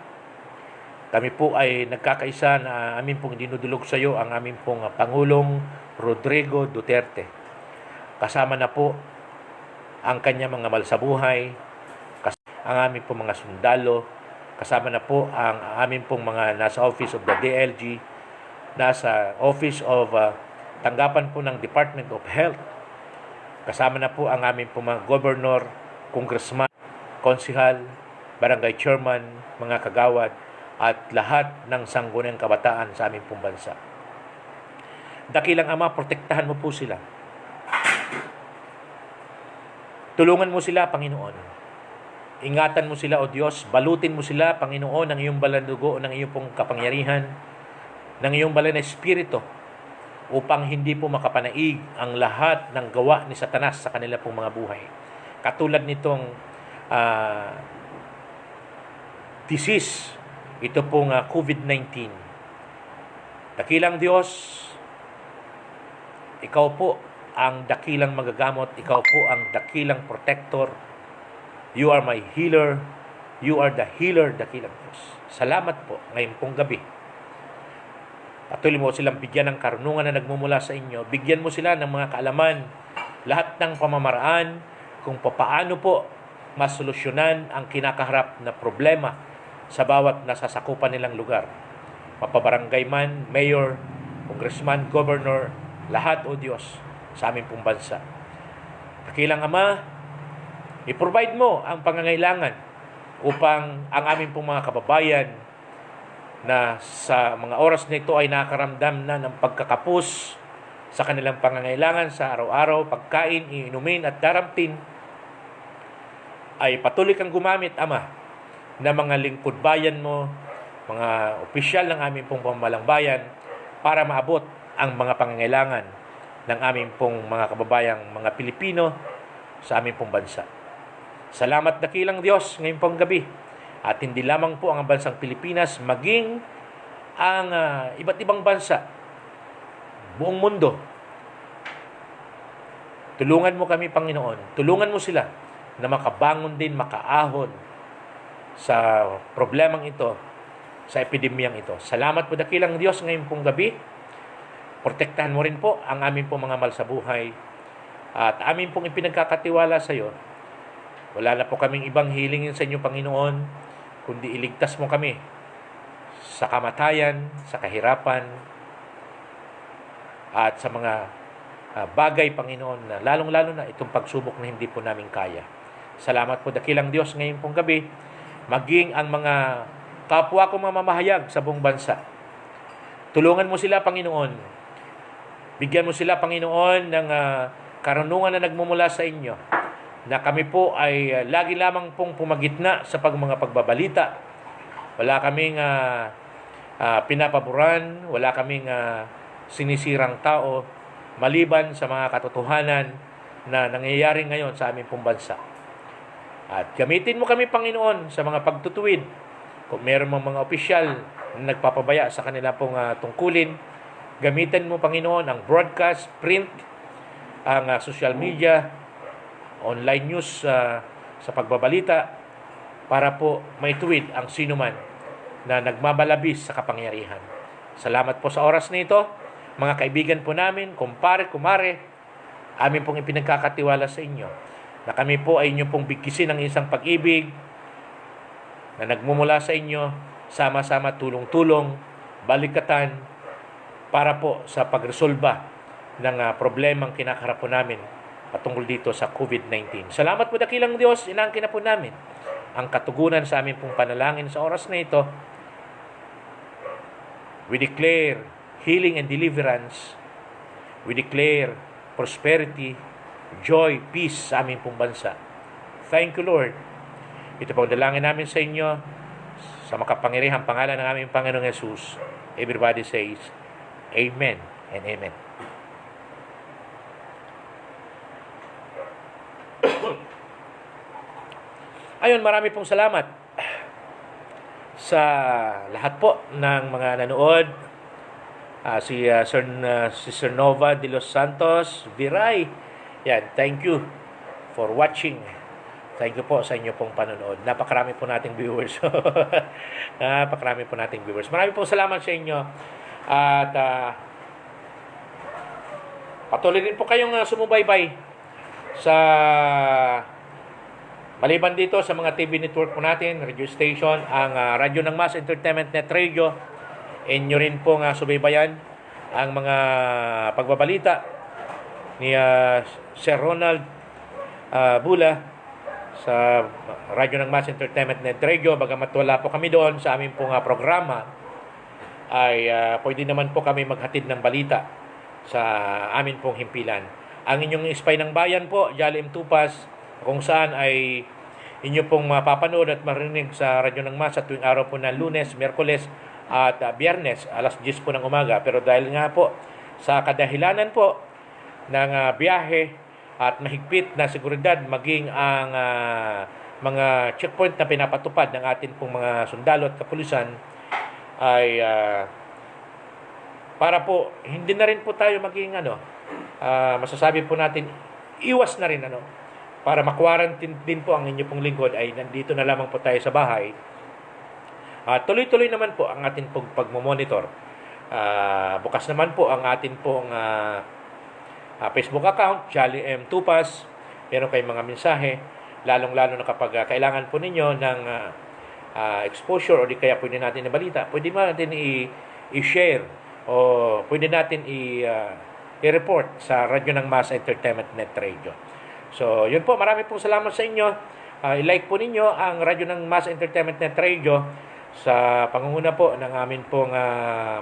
kami po ay nagkakaisa na amin pong dinudulog sa iyo ang aming pong Pangulong Rodrigo Duterte. Kasama na po ang kanya mga malsabuhay, ang aming pong mga sundalo, kasama na po ang aming pong mga nasa Office of the DLG, nasa Office of tanggapan po ng Department of Health, kasama na po ang aming pong mga governor, congressman, konsihal, barangay chairman, mga kagawad, at lahat ng sangguniang kabataan sa aming pong bansa. Dakilang Ama, protektahan mo po sila. Tulungan mo sila, Panginoon. Ingatan mo sila, O Diyos. Balutin mo sila, Panginoon, ng iyong balandugo, ng iyong pong kapangyarihan, ng iyong banal na espiritu, upang hindi po makapanaig ang lahat ng gawa ni Satanas sa kanila pong mga buhay. Katulad nitong disease, ito pong COVID-19. Dakilang Diyos, ikaw po ang dakilang magagamot, ikaw po ang dakilang protector. You are my healer. You are the healer, dakilang Diyos. Salamat po ngayon pong gabi. Patuloy mo silang bigyan ng karunungan na nagmumula sa inyo. Bigyan mo sila ng mga kaalaman, lahat ng pamamaraan, kung paano po masolusyonan ang kinakaharap na problema sa bawat nasasakupan nilang lugar. Mapabarangay man, mayor, congressman, governor, lahat, O Diyos, sa aming pong bansa. Dakilang Ama, i-provide mo ang pangangailangan upang ang aming pong mga kababayan na sa mga oras na ito ay nakakaramdam na ng pagkakapos sa kanilang pangangailangan sa araw-araw, pagkain, iinumin at daramtin, ay patuloy kang gumamit, Ama, na mga lingkod bayan mo, mga opisyal ng aming pong pambalang bayan, para maabot ang mga pangangailangan ng aming pong mga kababayang mga Pilipino sa aming pong bansa. Salamat, dakilang Diyos, ngayong pong gabi. At hindi lamang po ang bansang Pilipinas, maging ang iba't ibang bansa, buong mundo. Tulungan mo kami, Panginoon. Tulungan mo sila na makabangon din, makaahon sa problemang ito, sa epidemyang ito. Salamat po, dakilang Diyos, ngayon pong gabi. Protektahan mo rin po ang aming pong mga malsabuhay at aming pong ipinagkakatiwala sa iyo. Wala na po kaming ibang hilingin sa inyo, Panginoon, kundi iligtas mo kami sa kamatayan, sa kahirapan, at sa mga bagay, Panginoon, na lalong-lalo na itong pagsubok na hindi po namin kaya. Salamat po, dakilang Diyos, ngayon pong gabi, maging ang mga kapwa kong mamamahayag sa buong bansa. Tulungan mo sila, Panginoon. Bigyan mo sila, Panginoon, ng karunungan na nagmumula sa inyo, na kami po ay lagi lamang pong pumagitna sa mga pagbabalita. Wala kaming pinapaboran, wala kaming sinisirang tao, maliban sa mga katotohanan na nangyayari ngayon sa aming pong bansa. At gamitin mo kami, Panginoon, sa mga pagtutuwid. Kung meron mga opisyal na nagpapabaya sa kanila pong tungkulin, gamitin mo, Panginoon, ang broadcast, print, ang social media, online news sa pagbabalita, para po maituwid ang sinuman na nagmamalabis sa kapangyarihan. Salamat po sa oras na ito, mga kaibigan po namin, kumpare, kumare, amin pong ipinagkakatiwala sa inyo, na kami po ay inyo pong bigkisin ng isang pag-ibig na nagmumula sa inyo, sama-sama tulong-tulong, balikatan, para po sa pagresolba ng problemang kinakaharap po namin patungkol dito sa COVID-19. Salamat po dakilang Diyos, inaangkin na po namin ang katugunan sa aming pong panalangin sa oras na ito. We declare healing and deliverance. We declare prosperity, joy, peace sa aming pong bansa. Thank you, Lord. Ito pong dalangin namin sa inyo sa makapangyarihang pangalan ng aming Panginoong Jesus. Everybody says, Amen and Amen. Ayun, marami pong salamat sa lahat po ng mga nanood. Si Sir Nova de los Santos Viray. Yan, thank you for watching. Thank you po sa inyo pong panonood. Napakarami po nating viewers. Napakarami po nating viewers. Marami pong salamat sa inyo. At patuloy din po kayong sumubaybay sa maliban dito sa mga TV network po natin, radio station, ang Radyo ng Mas Entertainment Net Radio. Inyo rin po subaybayan ang mga pagbabalita ni Sir Ronald Bula sa Radyo ng Mas Entertainment Net Radio. Bagamat wala po kami doon sa aming pong programa, ay pwede naman po kami maghatid ng balita sa amin pong himpilan. Ang inyong Spy ng Bayan po, Jolly M. Tupas, kung saan ay inyo pong mapapanood at marinig sa Radyo ng Mas sa tuwing araw po ng Lunes, Miyerkules at Biyernes, alas 10 po ng umaga. Pero dahil nga po sa kadahilanan po ng biyahe at mahigpit na seguridad, maging ang mga checkpoint na pinapatupad ng atin pong mga sundalo at kapulisan, ay para po hindi na rin po tayo maging masasabi po natin, iwas na rin para ma-quarantine din po ang inyo pong lingkod, ay nandito na lamang po tayo sa bahay. Tuloy-tuloy naman po ang atin pong pagmomonitor. Bukas naman po ang atin pong Facebook account, Jolly M. Tupas. Meron kayong mga mensahe, lalong-lalo na kapag kailangan po ninyo ng exposure o di kaya pwede natin na balita, pwede natin i-share o pwede natin i-report sa Radyo ng Mas Entertainment Net Radio. So, yun po, marami pong salamat sa inyo. I-like po ninyo ang Radyo ng Mas Entertainment Net Radio sa pangunguna po ng amin pong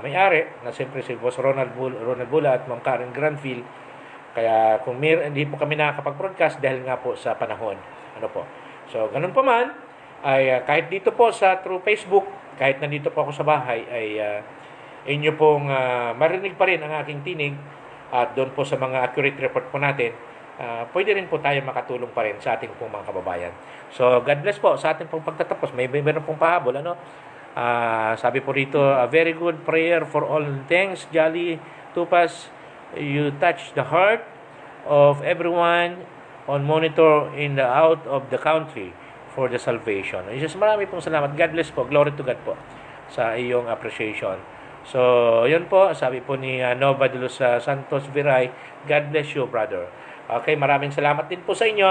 may-ari, na siyempre si Boss Ronald Bula at Ma'am Karen Granfield. Kaya kung hindi po kami nakakapag-broadcast dahil nga po sa panahon. So, ganun pa man, ay kahit dito po sa through Facebook, kahit nandito po ako sa bahay, ay inyo pong marinig pa rin ang aking tinig. At doon po sa mga accurate report po natin, pwede rin po tayo makatulong pa rin sa ating pong mga kababayan. So, God bless po sa ating pong pagtatapos. Meron pong pahabol, sabi po rito, a very good prayer for all things. Jolly Tupas, you touch the heart of everyone on monitor in the out of the country for the salvation. Jesus, marami pong salamat. God bless po. Glory to God po sa iyong appreciation. So, yun po, sabi po ni Nova de los Santos Viray, God bless you, brother. Okay, maraming salamat din po sa inyo.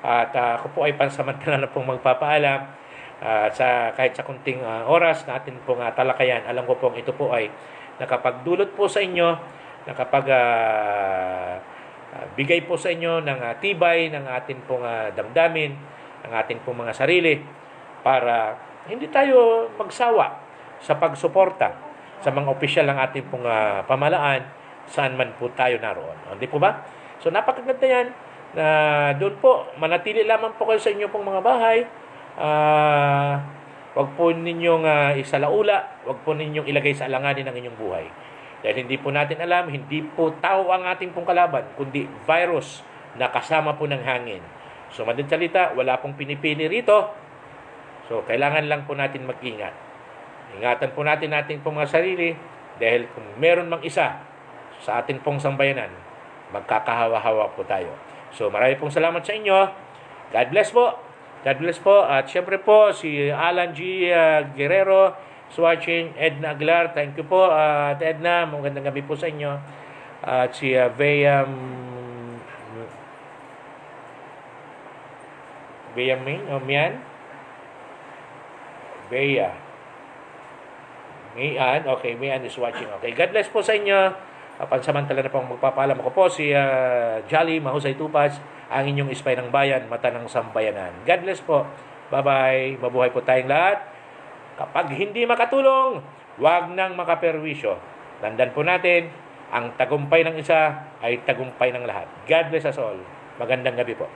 At ako po ay pansamantala na pong magpapaalam. Kahit sa kunting oras na atin pong talakayan, alam ko pong ito po ay nakapagdulot po sa inyo, bigay po sa inyo ng tibay ng atin pong damdamin, ng ating pong mga sarili, para hindi tayo magsawa sa pagsuporta sa mga opisyal ng ating pong pamahalaan saan man po tayo naroon. Hindi po ba? So, napakaganda yan na doon po, manatili lamang po kayo sa inyo pong mga bahay. Huwag po ninyong isalaula, huwag po ninyong ilagay sa alanganin ng inyong buhay. Dahil hindi po natin alam, hindi po tao ang ating pong kalaban, kundi virus na kasama po ng hangin. So, madaling salita, wala pong pinipili rito. So, kailangan lang po natin mag-ingat. Ingatan po natin pong mga sarili, dahil kung meron mang isa sa ating pong sambayanan, magkakahawa-hawa po tayo. So, marami pong salamat sa inyo. God bless po. God bless po. At syempre po, si Alan G. Guerrero is watching. Edna Aguilar, thank you po. At Edna, magandang gabi po sa inyo. At si Bea Mian. Bea Mian. Okay, Mian is watching. Okay, God bless po sa inyo. Pansamantala na pong magpapaalam ako po si Jolly Mahusay Tupas, ang inyong ispay ng bayan, mata ng sambayanan. God bless po. Bye-bye. Mabuhay po tayong lahat. Kapag hindi makatulong, huwag nang makaperwisyo. Tandaan po natin, ang tagumpay ng isa ay tagumpay ng lahat. God bless us all. Magandang gabi po.